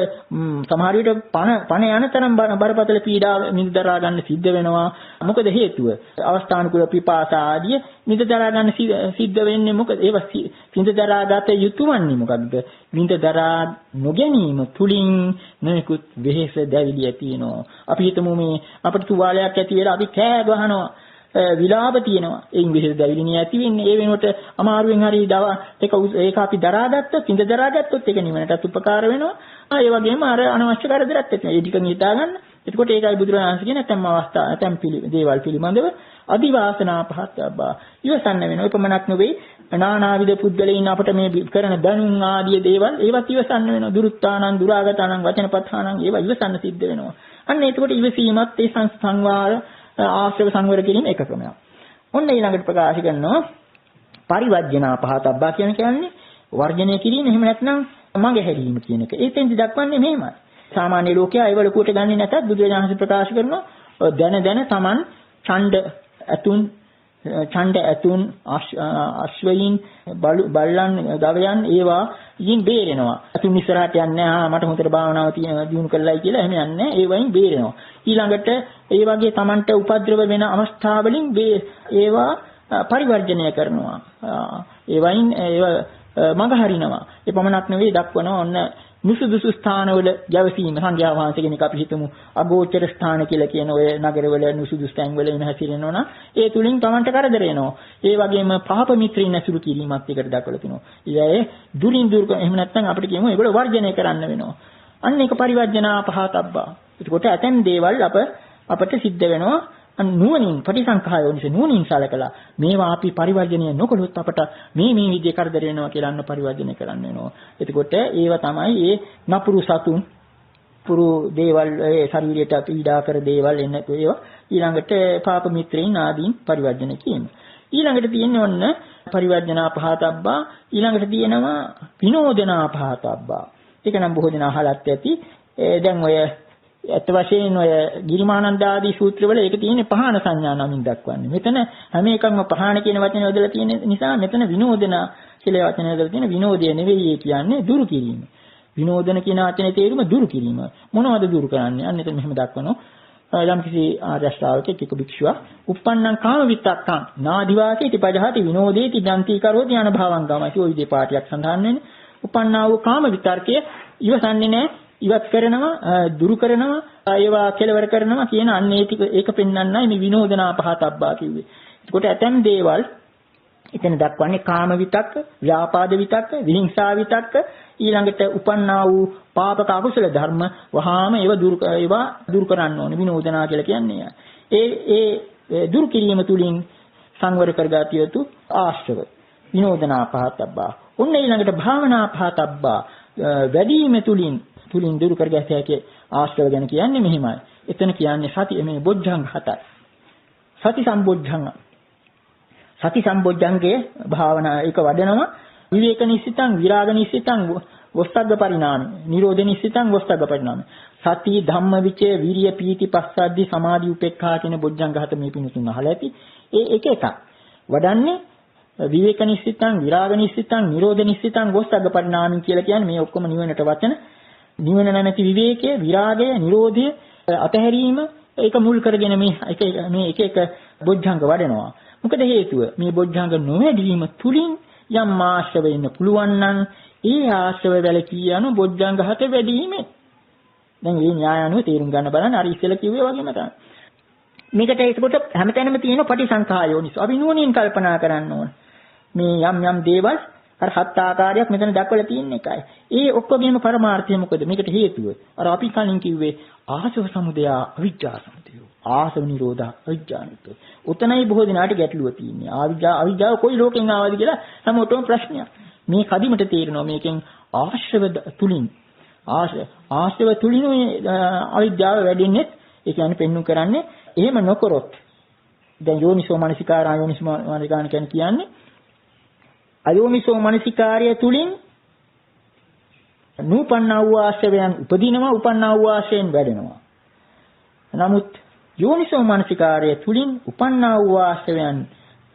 සමහර විට පණ යන තරම් බරපතල පීඩා නිදදරා ගන්න සිද්ධ වෙනවා. මොකද හේතුව? අවස්ථානුකූල පිපාසා ආදී නිදදරා ගන්න සිද්ධ වෙන්නේ මොකද? ඒවා නිදදරා ගත යුතුවන්නේ මොකද්ද? නිදදරා නොගැනීම තුලින් නොයෙකුත් වෙහෙස දැවිලි ඇති වෙනවා. අපි හිතමු මේ අපිට තුවාලයක් ඇති වෙලා අපි කෑ ගහනවා. විලාප තියෙනවා. ඒන් විශේෂ දැවිලි නිය ඇති වෙන්නේ. ඒ වෙනුවට අමාරුවෙන් හරි ඒක අපි දරාගත්තොත්, ඉඳ දරාගත්තොත් ඒක නිවනටත් උපකාර වෙනවා. ඒ වගේම අර අනවශ්‍ය කරදරත් ඇති වෙනවා. ඒ ටික හිතා ගන්න. එතකොට ඒකයි බුදුරජාණන් කියන නැත්නම් අවස්ථා නැත්නම් දේවල් පිළිබඳව අදිවාසනා පහතබ්බා ඉවසන්න වෙනවා. එපමණක් නෙවෙයි නානාවිද පුද්ගලයන් අපට මේ කරන දනුන් ආදී දේවල් ඒවත් ඉවසන්න වෙනවා. දුරුත්තානං දුරාගතානං වචනපත්තානං ඒවා ඉවසන්න සිද්ධ වෙනවා. අන්න එතකොට ඉවසීමත් ඒ සංස්කාර ආශ්‍රව සංවර කිරීම එක ක්‍රමයක්. ඔන්න ඊළඟට ප්‍රකාශ කරනවා පරිවර්ජනා පහතබ්බා කියන්නේ වර්ජනය කිරීම එහෙම නැත්නම් මඟහැරීම කියන එක. ඒකෙන්දි දක්වන්නේ මෙහෙමයි. සාමාන්‍ය ලෝකයා ඒව ලකුවට ගන්නේ නැතත් බුදුරජාණන් වහන්සේ ප්‍රකාශ කරනවා දැන තමන් ඡණ්ඩ ඇතුන් අශ්වයින් බල්ලන් ගවයන් ඒවා ඉන් බේරෙනවා. අතුන් ඉස්සරහට යන්නේ මට හොඳට භාවනාව දියුණු කළයි කියලා එහෙම යන්නේ. ඒ වයින් බේරෙනවා. ඊළඟට ඒ වගේ තමන්ට උපද්‍රව වෙන අවස්ථාවලින් ඒවා පරිවර්ජනය කරනවා. ඒ වයින් ඒව මඟ හරිනවා. ඒ පමණක් නෙවෙයි දක්වනවා ඔන්න නුසුදුසු ස්ථානවල ජවසීම සංඝයා වහන්සේ කෙනෙක් අපි හිතමු අගෝචර ස්ථාන කියලා කියන ඔය නගරවල නුසුදුසු තැන්වල ඉන හැසිරෙනවා නම් ඒ තුලින් Tamanට කරදර එනවා. ඒ වගේම පාප මිත්‍රින් ඇසුරු කිරීමත් එකට දක්වලා තිනවා. ඊයේ දුරින් දුර එහෙම නැත්නම් අපිට කියමු ඒගොල්ලෝ වර්ජනය කරන්න වෙනවා. අන්න ඒක පරිවර්ජනා පහතබ්බා. ඒකට ඇතැම් දේවල් අපට සිද්ධ වෙනවා. නුවණින් පටිසංඛායෝනිස නුවණින් සලකලා මේවා අපි පරිවර්ජනය නොකළොත් අපට මේ විදිහේ කරදර වෙනවා කියලා අන්න පරිවර්ජනය කරන්න වෙනවා. එතකොට ඒව තමයි ඒ නපුරු සතුන් පුරු දේවල් ඒ ශරීරයට පීඩා කර දේවල් එන්න ඒවා ඊළඟට පාප මිත්‍රයින් ආදීන් පරිවර්ජනය කිරීම. ඊළඟට තියෙන්නේ ඔන්න පරිවර්ජනා පහතබ්බා, ඊළඟට තියෙනවා විනෝදනා පහතබ්බා. ඒක නම් බොහෝ දෙනා අහලත් ඇති. දැන් ඔය ඇත්ත වශයෙන්ම ඔය ගිරිමානන්ද ආදී සූත්‍රවල ඒක තියෙන්නේ පහන සංඥා නමින් දක්වන්නේ. මෙතන හැම එකක්ම පහන කියන වචනේ යොදලා තියෙන නිසා මෙතන විනෝදනා කියලා වචනේ යොදලා තියෙන විනෝදය නෙවෙයි කියන්නේ දුරු කිරීම. විනෝදන කියන වචනේ තේරුම දුරු කිරීම. මොනවද දුරු කරන්නේ? අන්න එතන මෙහෙම දක්වනවා. යම් කිසි ආර්ය ශ්‍රාවකෙක් එක්ක භික්ෂුවක් uppannam kama vittakkam නාදිවාකේ ඉතිපජහති විනෝදේති ජන්ති කරෝති යන භාවං ගමයි. ඔය විදිහේ පාඩියක් සඳහන් වෙන්නේ. uppannā වූ කාම විතර්කය ඉවසන්නේ නැහැ. ඉවත් කරනවා, දුරු කරනවා, ඒවා කෙලවර කරනවා කියන අන්නේ ටික ඒක පෙන්වන්නයි මේ විනෝදනා පහතබ්බා කිව්වේ. එතකොට ඇතැම් දේවල් එතන දක්වන්නේ කාම විතක්ක, ව්‍යාපාද විතක්ක, විහිංසා විතක්ක, ඊළඟට උපන්නා වූ පාපක අකුසල ධර්ම වහාම ඒවා දුරු කරන්න ඕනේ. විනෝදනා කියලා කියන්නේ. ඒ දුරු කිරීම තුලින් සංවර කරගත යුතු ආශ්‍රව. විනෝදනා පහතබ්බා. ඔන්න ඊළඟට භාවනා පහතබ්බා. වැඩිම තුලින් දුරු කරගත හැකි ආශ්‍රව ගැන කියන්නේ මෙහිමයි. එතන කියන්නේ සති මේ බොජ්ජංග 7යි. සති සම්බොජ්ජංග. සති සම්බොජ්ජංගයේ භාවනා එක වඩනවා විවේක නිස්සිතං විරාග නිස්සිතං වොස්තග්ග පරිණාමි. නිරෝධ නිස්සිතං වොස්තග්ග පරිණාමි. සති ධම්ම විචේ විරිය පීති පස්සද්ධි සමාධි උපේක්ඛා කියන බොජ්ජංග 7 මේ පිණුතුන් අහලා ඇති. ඒ එක එකක්. වඩන්නේ විවේක නිස්සිතං විරාග නිස්සිතං නිරෝධ නිස්සිතං වොස්තග්ග පරිණාමි කියලා කියන්නේ මේ ඔක්කොම නිවනට වචන. නිවන නැමැති විවේකය, විරාගය, නිරෝධය, අතහැරීම ඒක මුල් කරගෙන මේ එක බොජ්ජංග වඩනවා. මොකද හේතුව? මේ බොජ්ජංග නොවැඩීම තුලින් යම් ආශ්‍රව වෙන්න පුළුවන් නම් ඒ ආශ්‍රව වැලකී යන බොජ්ජංග 7 වැඩිීමෙන්. දැන් මේ න්‍යාය අනුව තේරුම් ගන්න බලන්න අර ඉස්සෙල්ලා කිව්වේ වගේම තමයි. මේකට ඒකට හැමතැනම තියෙන පටිසංඛායෝනිස. අපි නුවණින් කල්පනා කරන්න ඕන. මේ යම් දේවල් අර හත් ආකාරයක් මෙතන දක්වලා තියෙන එකයි. ඒ ඔක්කොගේම පරමාර්ථය මොකද? මේකට හේතුව. අර අපි කලින් කිව්වේ ආසව සමුදය අවිජ්ජා සමුදය. ආසව නිරෝධ අවිජ්ජා නිරෝධ. උතනයි බොහෝ දිනාට ගැටලුව තියෙන්නේ. අවිජ්ජාව කොයි ලෝකෙන් ආවද කියලා හැමෝටම ප්‍රශ්නයක්. මේ කදිමට තේරෙනවා මේකෙන් ආශ්‍රව තුලින් ආශ්‍රව තුලින් අවිජ්ජාව වැඩින්නේ. ඒ කියන්නේ පෙන්වු කරන්නේ එහෙම නොකරොත් දැන් යෝනිසෝ මනසිකාර ආයෝනිසෝ මනසිකාර කියන්නේ අයෝනිසෝ මනසිකාර්ය තුලින් නූපන්නා වූ ආශ්‍රවයන් උපදිනවා, උපන්නා වූ ආශ්‍රයෙන් වැඩෙනවා. නමුත් යෝනිසෝ මනසිකාර්ය තුලින් උපන්නා වූ ආශ්‍රවයන්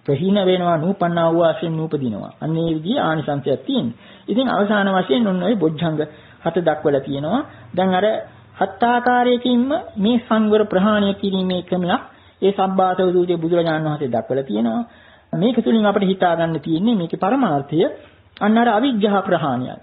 ප්‍රහීන වෙනවා, නූපන්නා වූ ආශ්‍රයෙන් නූපදිනවා. අන්න ඒ විදිහේ ආනිසංසයක් තියෙනවා. ඉතින් අවසාන වශයෙන් ඔන්න ඔය බොජ්ජංග 7 දක්වලා තියෙනවා. දැන් අර හත් ආකාරයකින්ම මේ සංවර ප්‍රහාණය කිරීමේ ක්‍රමයක් ඒ සබ්බාසව සූත්‍රයේ බුදුරජාණන් වහන්සේ දක්වලා තියෙනවා. මේක තුලින් අපිට හිතා ගන්න තියෙන්නේ මේකේ පරමාර්ථය අන්න අර අවිජ්ජා ප්‍රහාණයයි.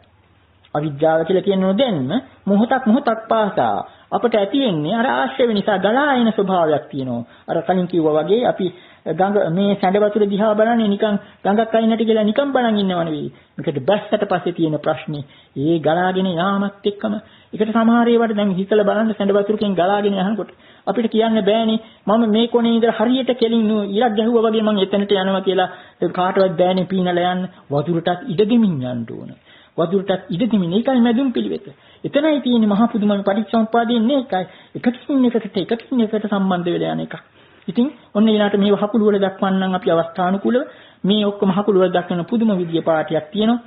අවිජ්ජාව කියලා කියන්නේ නොදැන්ම මොහොතක් පාසා අපට ඇති වෙන්නේ අර ආශ්‍රව නිසා ගලා එන ස්වභාවයක් තියෙනවා. අර කලින් කිව්වා වගේ අපි ගඟ මේ සැඬ වතුර දිහා බලන්නේ නිකන් ගඟක් අයින්නට කියලා නිකන් බලන් ඉන්නව නෙවෙයි. මේකට බැස්සට පස්සේ තියෙන ප්‍රශ්නේ ඒ ගලාගෙන යාමත් එක්කම ඒකට සමහර ඒවාට දැන් හිතලා බලන්න සැඬ වතුරකින් ගලාගෙන යනකොට අපිට කියන්න බෑනේ මම මේ කොනේ ඉඳලා හරියට කෙලින් ඉරක් ගැහුවා වගේ මම එතනට යනවා කියලා කාටවත් බෑනේ පීනලා යන්න. වතුරටත් ඉඩ දෙමින් යන්න ඕන. වතුරටත් ඉඩ දෙමින් ඒකයි මැදුම් පිළිවෙත. එතනයි තියෙන්නේ මහා පුදුමයි පටිච්චසමුප්පාදයේ ඉන්නේ ඒකයි. එකකින් එකට සම්බන්ධ වෙලා යන එකක්. ඉතින් ඔන්න ඊළාට මේ හකුළු වල දක්වන්නම් අපි අවස්ථානුකූලව මේ ඔක්කොම හකුළු වල දක්වන පුදුම විදිය පාඩයක් තියෙනවා.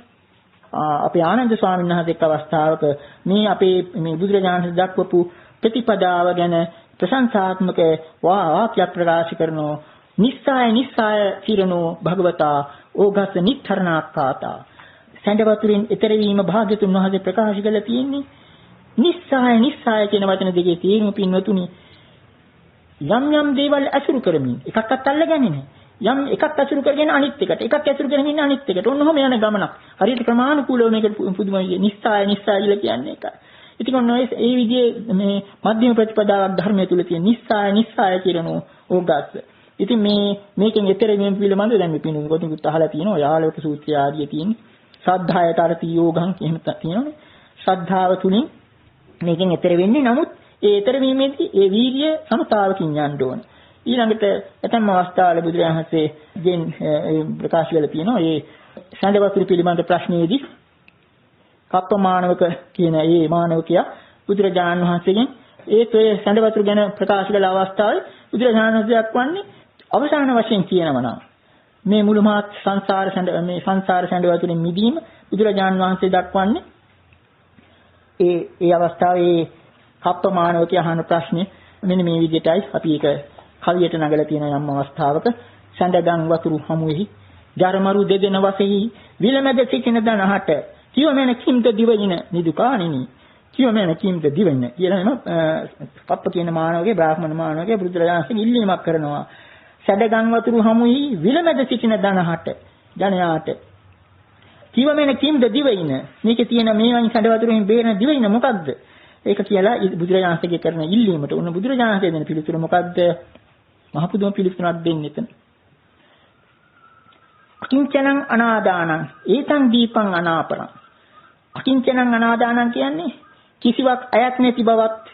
අපේ ආනන්ද ස්වාමීන් වහන්සේ එක් අවස්ථාවක මේ අපේ මේ බුදුරජාණන් දක්වපු ප්‍රතිපදාව ගැන ප්‍රශංසාත්මක වාක්‍යයක් ප්‍රකාශ කරනෝ නිස්සාය කිරණෝ භගවතා ඕගස නිත්තරණාකාතා සැඬ වතුරින් ඈතර වීම භාග්‍යතුන් වහන්සේ ප්‍රකාශ කළා තියෙන්නේ නිස්සාය කියන වචන දෙකේ තේරුම පින්වතුනි යම් දේවල් අසුරු කරමින් එකක්වත් අල්ලගන්නේ නැහැ. යම් එකක් අසුරු කරගෙන අනිත් එකට එකක් අසුරු කරගෙන ඉන්න අනිත් එකට ඔන්නෝම යන ගමනක්. හරියට ක්‍රමානුකූලව මේක පුදුමයි නිස්සාය කියලා කියන්නේ එකයි. ඉතින් ඔන්න ඒ විදිහේ මේ මධ්‍යම ප්‍රතිපදාවක් ධර්මයේ තුල තියෙන නිස්සාය කියනෝ ඕගස්ස. ඉතින් මේකෙන් ඈතර වීම පිළිබඳව දැන් මේ පිණුම් කොටිකුත් අහලා තියෙනවා. යාලවක සූත්‍රය ආදී තියෙන ශ්‍රද්ධායතරති යෝගං එහෙම තියෙනවානේ. ශ්‍රද්ධාව තුලින් මේකෙන් ඈතර වෙන්නේ. නමුත් ඒ ඊතර වීමේදී ඒ වීර්ය සමතාවකින් යන්න ඕන. ඊළඟට ඇතැම් අවස්ථාවල බුදුරජාණන් වහන්සේගෙන් ප්‍රකාශ කරලා තියෙනවා මේ සැඬ වතුර පිළිබඳ ප්‍රශ්නයේදී කප්පමානවක කියන මේ මානවකයා බුදුරජාණන් වහන්සේගෙන් ඒ සැඬ වතුර ගැන ප්‍රකාශ කළ අවස්ථාවේ බුදුරජාණන් වහන්සේ දක්වන්නේ අවසාන වශයෙන් කියනවා නම් මේ මුළු මහත් සංසාර සැඬ වතුරෙන් මිදීම බුදුරජාන් වහන්සේ දක්වන්නේ ඒ අවස්ථාවේ කප්පමානවක අහන ප්‍රශ්නේ මෙන්න මේ විදිහටයි අපි ඒක කවියට නගලා තියෙන යම් අවස්ථාවක සැඬගම් වතුරු හමුෙහි ජරමරු දෙදෙන වශයෙන් විලමැද සිටින දනහට කියොමෙන කිම්ද දිවින නිදුකානිනි කියොමෙන කිම්ද දිවින කියලා එන කප්ප කියන මානවගේ බ්‍රාහ්මණ මානවගේ බුදුරජාණන් ඉල්ලීමක් කරනවා සැඬගම් වතුරු හමුෙහි විලමැද සිටින දනහට ජනයාට කියොමෙන කිම්ද දිවින මේකේ තියෙන මේ වයින් සැඬ වතුරෙන් බේරෙන දිවින මොකද්ද ඒක කියලා බුදුරජාණන්ගේ කරන ඉල්ලීමට උන බුදුරජාණන්ගේ දෙන පිළිතුර මොකද්ද මහ පුදුම පිළිතුරක් දෙන්නේ එතන අකිංචනං අනාදානං ඒතං දීපං අනාපරං අකිංචනං අනාදානං කියන්නේ කිසිවක් අයත් නැති බවත්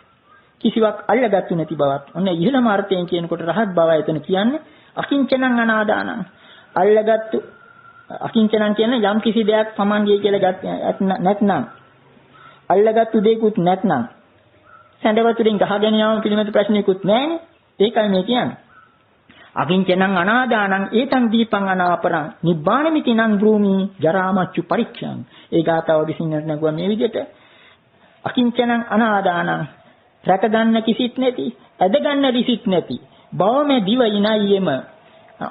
කිසිවක් අල්ලගත්තු නැති බවත් ඔන්න ඉහළම අර්ථයෙන් කියනකොට රහත් බවයි එතන කියන්නේ අකිංචනං අනාදානං අල්ලගත්තු අකිංචනං කියන්නේ යම් කිසි දෙයක් Tamanගේ කියලා නැත්නම් අල්ලගත්තු දෙයක්වත් නැත්නම් සැඬ වතුරෙන් ගහගෙන යාම පිළිමත ප්‍රශ්නයක්වත් නැහැනේ ඒකයි මේ කියන්නේ අකිංචනං අනාදානං ඒතං දීපං අනාපරං නිබ්බාණමිතිනං භූමි ජරාමච්චු පරික්ෂං ඒ ගාතාව විසින්නට නැගුවා මේ විදිහට අකිංචනං අනාදානං රැක ගන්න කිසිත් නැති ඇද ගන්න රිසිත් නැති බවම දිවයිනයියෙම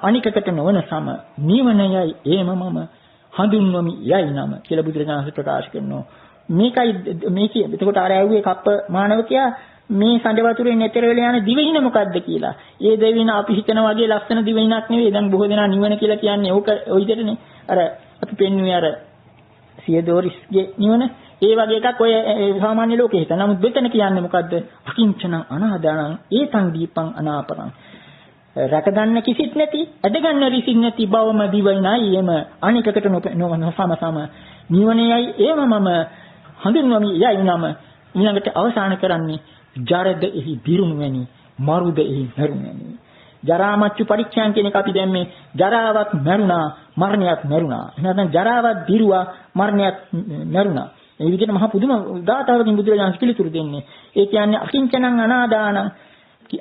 අනිකකට නොවන සම නිවනයයි ඒමමම හඳුන්වමි යයි නම කියලා බුදුරජාණන් ප්‍රකාශ කරනවා මේකයි එතකොට අර ඇව්වේ කප්ප මානවකයා මේ සඳ වතුරෙන් එතර වෙලා යන දිවෙහින මොකද්ද කියලා. ඒ දෙවින අපි හිතන වගේ ලස්සන දිවෙහිනක් නෙවෙයි. දැන් බොහෝ දෙනා නිවන කියලා කියන්නේ ඕක ඔය විදිහටනේ. අර අපි පෙන්වුවේ අර සියදෝරිස්ගේ නිවන. ඒ වගේ එකක් ඔය සාමාන්‍ය ලෝකේ හිතන. නමුත් මෙතන කියන්නේ මොකද්ද? අකිංචන අනාදානං ඒතං දීපං අනාපරං. රැක ගන්න කිසිත් නැති, ඇද ගන්න රිසිත් නැති බවම දිවෙහිනයි එම අනිකකට නොවන සම නිවනයයි ඒමමම හඳුන්වමි යයි නම ඊළඟට අවසාන කරන්නේ ජරද එහි දිරුණු වැනි මරුද එහි මරුණු වැනි ජරාමච්චු පරික්ෂාන් කියන එක අපි දැන් මේ ජරාවත් මරුණා මරණයත් මරුණා එහෙනම් ජරාවත් දිරුවා මරණයත් මරුණා මේ විදිහට මහ පුදුම දාතාවකින් බුදුරජාණන් පිළිතුරු දෙන්නේ ඒ කියන්නේ අකිංචනං අනාදානං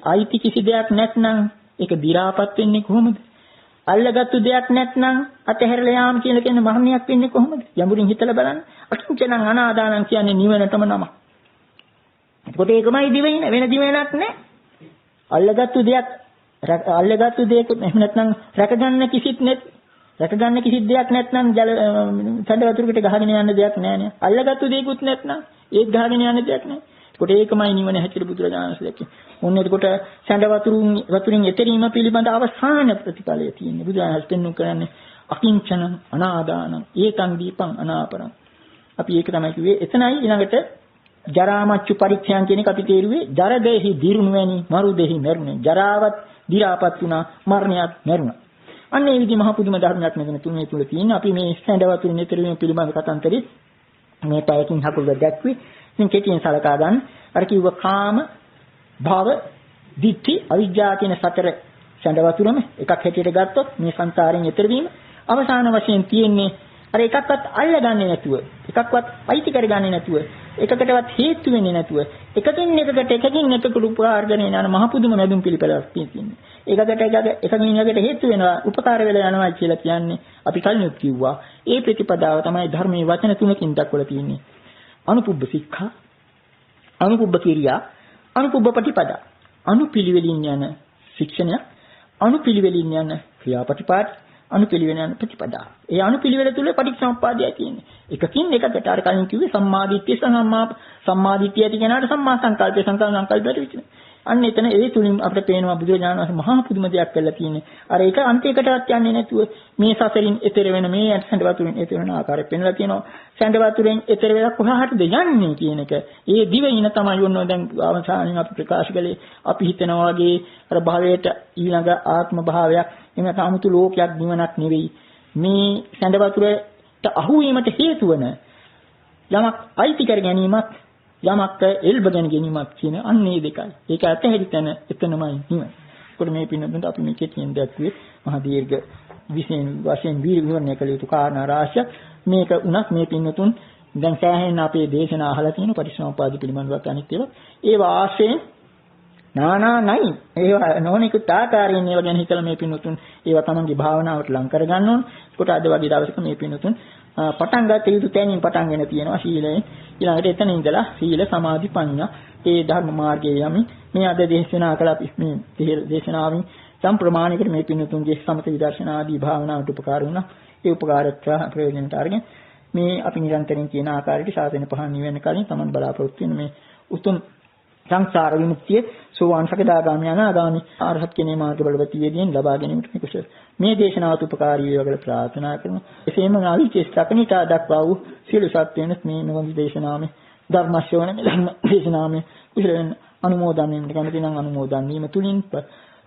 අයිති කිසි දෙයක් නැත්නම් ඒක දි รา පත් වෙන්නේ කොහොමද අල්ලගත්තු දෙයක් නැත්නම් අතහැරලා යාම කියලා කියන මරණයක් වෙන්නේ කොහොමද යඹුරින් හිතලා බලන්න අකිංචනං අනාදානං කියන්නේ නිවනටම නම ඒකට ඒකමයි දිවෙන්නේ වෙන දිවෙන්නක් නැහැ. අල්ලගත්තු දෙයක් එහෙම නැත්නම් රැකගන්න කිසිත් නැති. රැකගන්න කිසිත් දෙයක් නැත්නම් සැඬ වතුරකට ගහගෙන යන්න දෙයක් නැහැ නේ. අල්ලගත්තු දෙයක්වත් නැත්නම් ඒත් ගහගෙන යන්න දෙයක් නැහැ. ඒකට ඒකමයි නිවන හැටියට බුදුරජාණන් වහන්සේ දැක්කේ. මොන්නේ ඒකට සැඬ වතුරින් එතරීම පිළිබඳ අවසාන ප්‍රතිඵලය තියෙන්නේ. බුදුරජාණන් වහන්සේ පෙන්වු කරන්නේ අකිංචන අනාදානං ඒතං දීපං අනාපරං. අපි ඒක තමයි කිව්වේ. එතනයි ඊළඟට ජරාමච්චු පරික්ෂයන් කියන එක අපි තේරුවේ ජරදෙහි දිරුණු වැනි මරුදෙහි මරුණේ ජරාවත් දි รา පත් වුණා මරණයත් මරුණා අන්න ඒ විදිහ මහ පුදුම ධර්මයක් මෙතන තුනේ තුල තියෙන අපි මේ සැඬ වතුරින් ඈතර වීම පිළිබඳ කතාන්තරේ මේ පැයකින් හකුල දැක්වි ඉතින් කෙටියෙන් සලකා ගන්න අර කිව්ව කාම භව ditthi අවිජ්ජා කියන සතර සැඬ වතුරම එකක් හැටියට ගත්තොත් මේ සංසාරයෙන් ඈතර වීම අවසාන වශයෙන් තියෙන්නේ අර එකක්වත් අල්ලගන්නේ නැතුව එකක්වත් අයිති කරගන්නේ නැතුව එකකටවත් හේතු වෙන්නේ නැතුව එකකින් එකකට උපකාර කරගෙන යන මහ පුදුම මැදුම් පිළිපැලක් තියෙනවා. එකකින් එකකට හේතු වෙනවා උපකාර වෙලා යනවා කියලා කියන්නේ අපි කලිනුත් කිව්වා. ඒ ප්‍රතිපදාව තමයි ධර්මයේ වචන තුනකින් දක්වලා තියෙන්නේ. අනුපුබ්බ සික්ඛා, අනුපුබ්බ කිරියා, අනුපුබ්බ ප්‍රතිපදා. අනුපිළිවෙලින් යන ශික්ෂණය, අනුපිළිවෙලින් යන ක්‍රියාපටිපාටි අනුපිළිවෙල යන ප්‍රතිපදා. ඒ අනුපිළිවෙල තුල පටිච්චසමුප්පාදය තියෙන්නේ. එකකින් එකකට අර කලින් කිව්වේ සම්මාදිට්ඨිය සම්මාදිට්ඨිය ඇති කෙනාට සම්මා සංකල්පය සංකල්පයට විචින. අන්න එතන ඒ තුලින් අපිට පේනවා බුදුරජාණන් වහන්සේ මහා පුදුම දෙයක් කළා තියෙන්නේ. අර ඒක අන්තිකටවත් යන්නේ නැතුව මේ සසරින් එතෙර වෙන මේ සැඬ වතුරෙන් එතෙර වෙන ආකාරය පෙන්වලා තියෙනවා. සැඬ වතුරෙන් එතෙර වෙලා කොහාටද යන්නේ කියන එක. ඒ දිවින තමයි යොන්නෝ දැන් අවසානයේ අපි ප්‍රකාශ කළේ අපි හිතනවා වගේ අර භවයට ඊළඟ ආත්ම භාවයක් එහෙම නැත්නම් ලෝකයක් නිවනක් නෙවෙයි. මේ සැඬ වතුරට අහු වීමට හේතු වන යමක් අයිති කර ගැනීමක් යමක් එල්බගෙන ගැනීමක් කියන අන්නේ දෙකයි. ඒක ඇතහැරි තැන එතනමයි නිවන. ඒකට මේ පින්නතුන්ට අපි මේ කෙටියෙන් දැක්ුවේ මහා දීර්ඝ වශයෙන් විවරණය කළ යුතු කාරණා රාශියක්. මේක උනත් මේ පින්නතුන් දැන් සෑහෙන අපේ දේශනා අහලා තියෙන පටිච්චසමුප්පාද පිළිබඳව අනිත් ඒවා. ඒවා ආශ්‍රයෙන් නානා නයි ඒවා නොනිකුත් ආකාරයෙන් ඒවා ගැන හිතලා මේ පින්වතුන් ඒවා තමන්ගේ භාවනාවට ලං කර ගන්න ඕන. ඒකට අද වගේ දවසක මේ පින්වතුන් පටන් ගත යුතු තැනින් පටන්ගෙන තියෙනවා සීලයෙන්. ඊළඟට එතන ඉඳලා සීල සමාධි ප්‍රඥා ඒ ධර්ම මාර්ගයේ යමි. මේ අද දේශනා කළ අපි මේ දේශනාවෙන් සම් ප්‍රමාණයකට මේ පින්වතුන්ගේ සමත විදර්ශනා ආදී භාවනාවට උපකාර වුණා. ඒ උපකාරත්ව ප්‍රයෝජනට අරගෙන මේ අපි නිරන්තරයෙන් කියන ආකාරයට ශාසනය පහන් නිවෙන්න කලින් තමන් බලාපොරොත්තු වෙන මේ උතුම් සංසාර විමුක්තිය සෝවාන් සකදාගාමී අනාගාමී අරහත් කෙනේ මාර්ග බලවතියේදීන් ලබා ගැනීමට මේ කුසල මේ දේශනාවට උපකාරී වේවා කියලා ප්‍රාර්ථනා කරනවා. එසේම නාවිකේ සකනිතා දක්වා වූ සියලු සත්‍යයන්ස් මේ නොවි දේශනාමේ ධර්ම ශ්‍රවණ ධර්ම දේශනාමේ කුසලෙන් අනුමෝදන් වීමට කැමති නම් අනුමෝදන් වීම තුලින්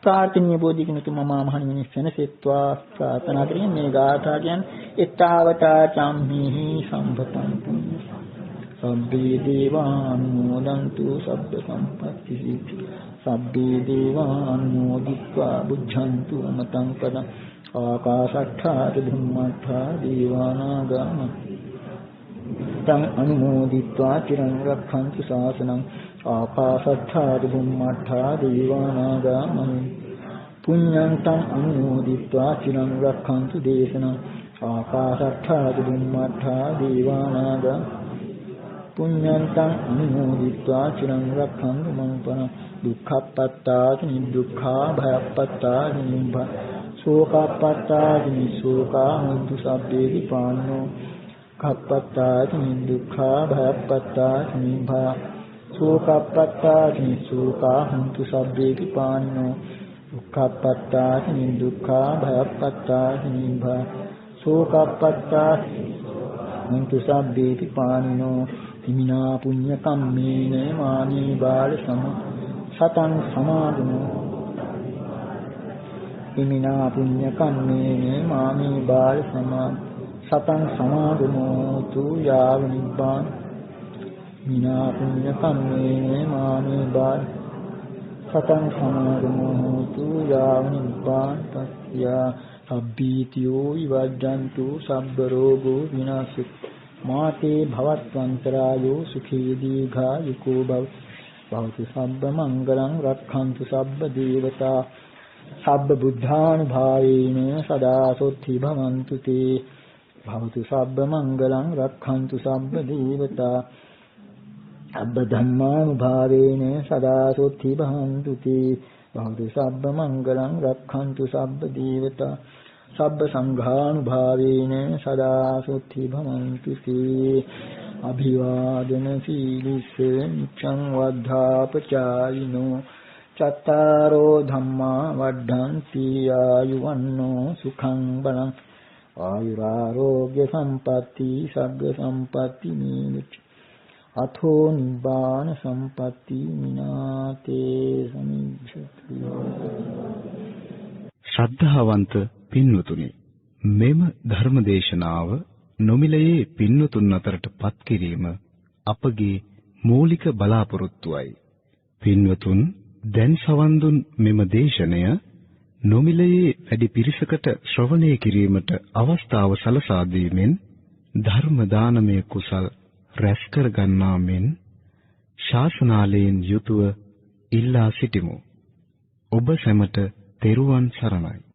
ප්‍රාර්ථනීය බෝධිකින තුමා මහා නිවන සෙත්වා ප්‍රාර්ථනා කරගෙන මේ ගාථා කියන්නේ එත්තාවතා චම්හිහි සම්පතං පුඤ්ඤ සබ්බේ දේවානුමෝදන්තු සබ්බ සම්පත්ති සිද්ධි සබ්බේ දේවානුමෝදිत्वा බුද්ධන්තු මතං පදං ආකාශට්ඨා ධම්මට්ඨා දේවානාගම තං අනුමෝදිत्वा චිරං රක්ඛන්තු ශාසනං ආකාශට්ඨා ධම්මට්ඨා දේවානාගම පුඤ්ඤන්තං අනුමෝදිत्वा චිරං රක්ඛන්තු දේශනං ආකාශට්ඨා ධම්මට්ඨා දේවානාගම පුඤ්ඤන්තං අනුමෝදිत्वा චිරං රක්ඛන්තු මං පරං දුක්ඛප්පත්තාති නිදුක්ඛා භයප්පත්තාති නිබ්බ සෝකප්පත්තාති නිසෝකා මුද්දු සබ්බේති පාන්නෝ කප්පත්තාති නිදුක්ඛා භයප්පත්තාති නිබ්බ සෝකප්පත්තාති නිසෝකා මුද්දු සබ්බේති පාන්නෝ දුක්ඛප්පත්තාති නිදුක්ඛා භයප්පත්තාති නිබ්බ සෝකප්පත්තාති මුද්දු සබ්බේති පාන්නෝ හිමිනා පුඤ්ඤ කම්මේන මානී බාල සම සතං සමාදමෝ හිමිනා පුඤ්ඤ කම්මේන මානී බාල සම සතං සමාදමෝ තු යාව නිබ්බාන හිමිනා පුඤ්ඤ කම්මේන මානී බාල සතං සමාදමෝ තු යාව නිබ්බාන පත්‍යා සබ්බීතියෝ විවජ්ජන්තු සබ්බ රෝගෝ විනාශිත මාතේ භවත්වන්තරායෝ සුඛී දීඝායුකෝ භව භවතු සබ්බ මංගලං රක්ඛන්තු සබ්බ දේවතා සබ්බ බුද්ධානුභාවේන සදා සොත්ති භවන්තු තේ භවතු සබ්බ මංගලං රක්ඛන්තු සබ්බ දේවතා සබ්බ ධම්මානුභාවේන සදා සොත්ති භවන්තු තේ භවතු සබ්බ මංගලං රක්ඛන්තු සබ්බ දේවතා සබ්බ සංඝානුභාවේන සදා සොත්ති භවන්තු තේ අභිවාදන සීලිස්ස නිච්ඡං වද්ධාපචායිනෝ චත්තාරෝ ධම්මා වඩ්ඩන්ති ආයුවන්නෝ සුඛං බලං ආයුරාෝග්‍ය සම්පatti සග්ග සම්පatti නීලච අතෝ නිබ්බාන සම්පatti මිනාතේ සමිච්ඡති. ශ්‍රද්ධාවන්ත පින්වතුනි, මෙම ධර්මදේශනාව නොමිලයේ පින්වතුන් අතරට පත් කිරීම අපගේ මූලික බලාපොරොත්තුවයි. පින්වතුන් දැන් සවන් දුන් මෙම දේශනය නොමිලයේ වැඩි පිරිසකට ශ්‍රවණය කිරීමට අවස්ථාව සලසා දීමෙන් ධර්ම දානමය කුසල් රැස් කර ගන්නා මෙන් ශාසනාලයෙන් යුතුව ඉල්ලා සිටිමු. ඔබ සැමට තෙරුවන් සරණයි.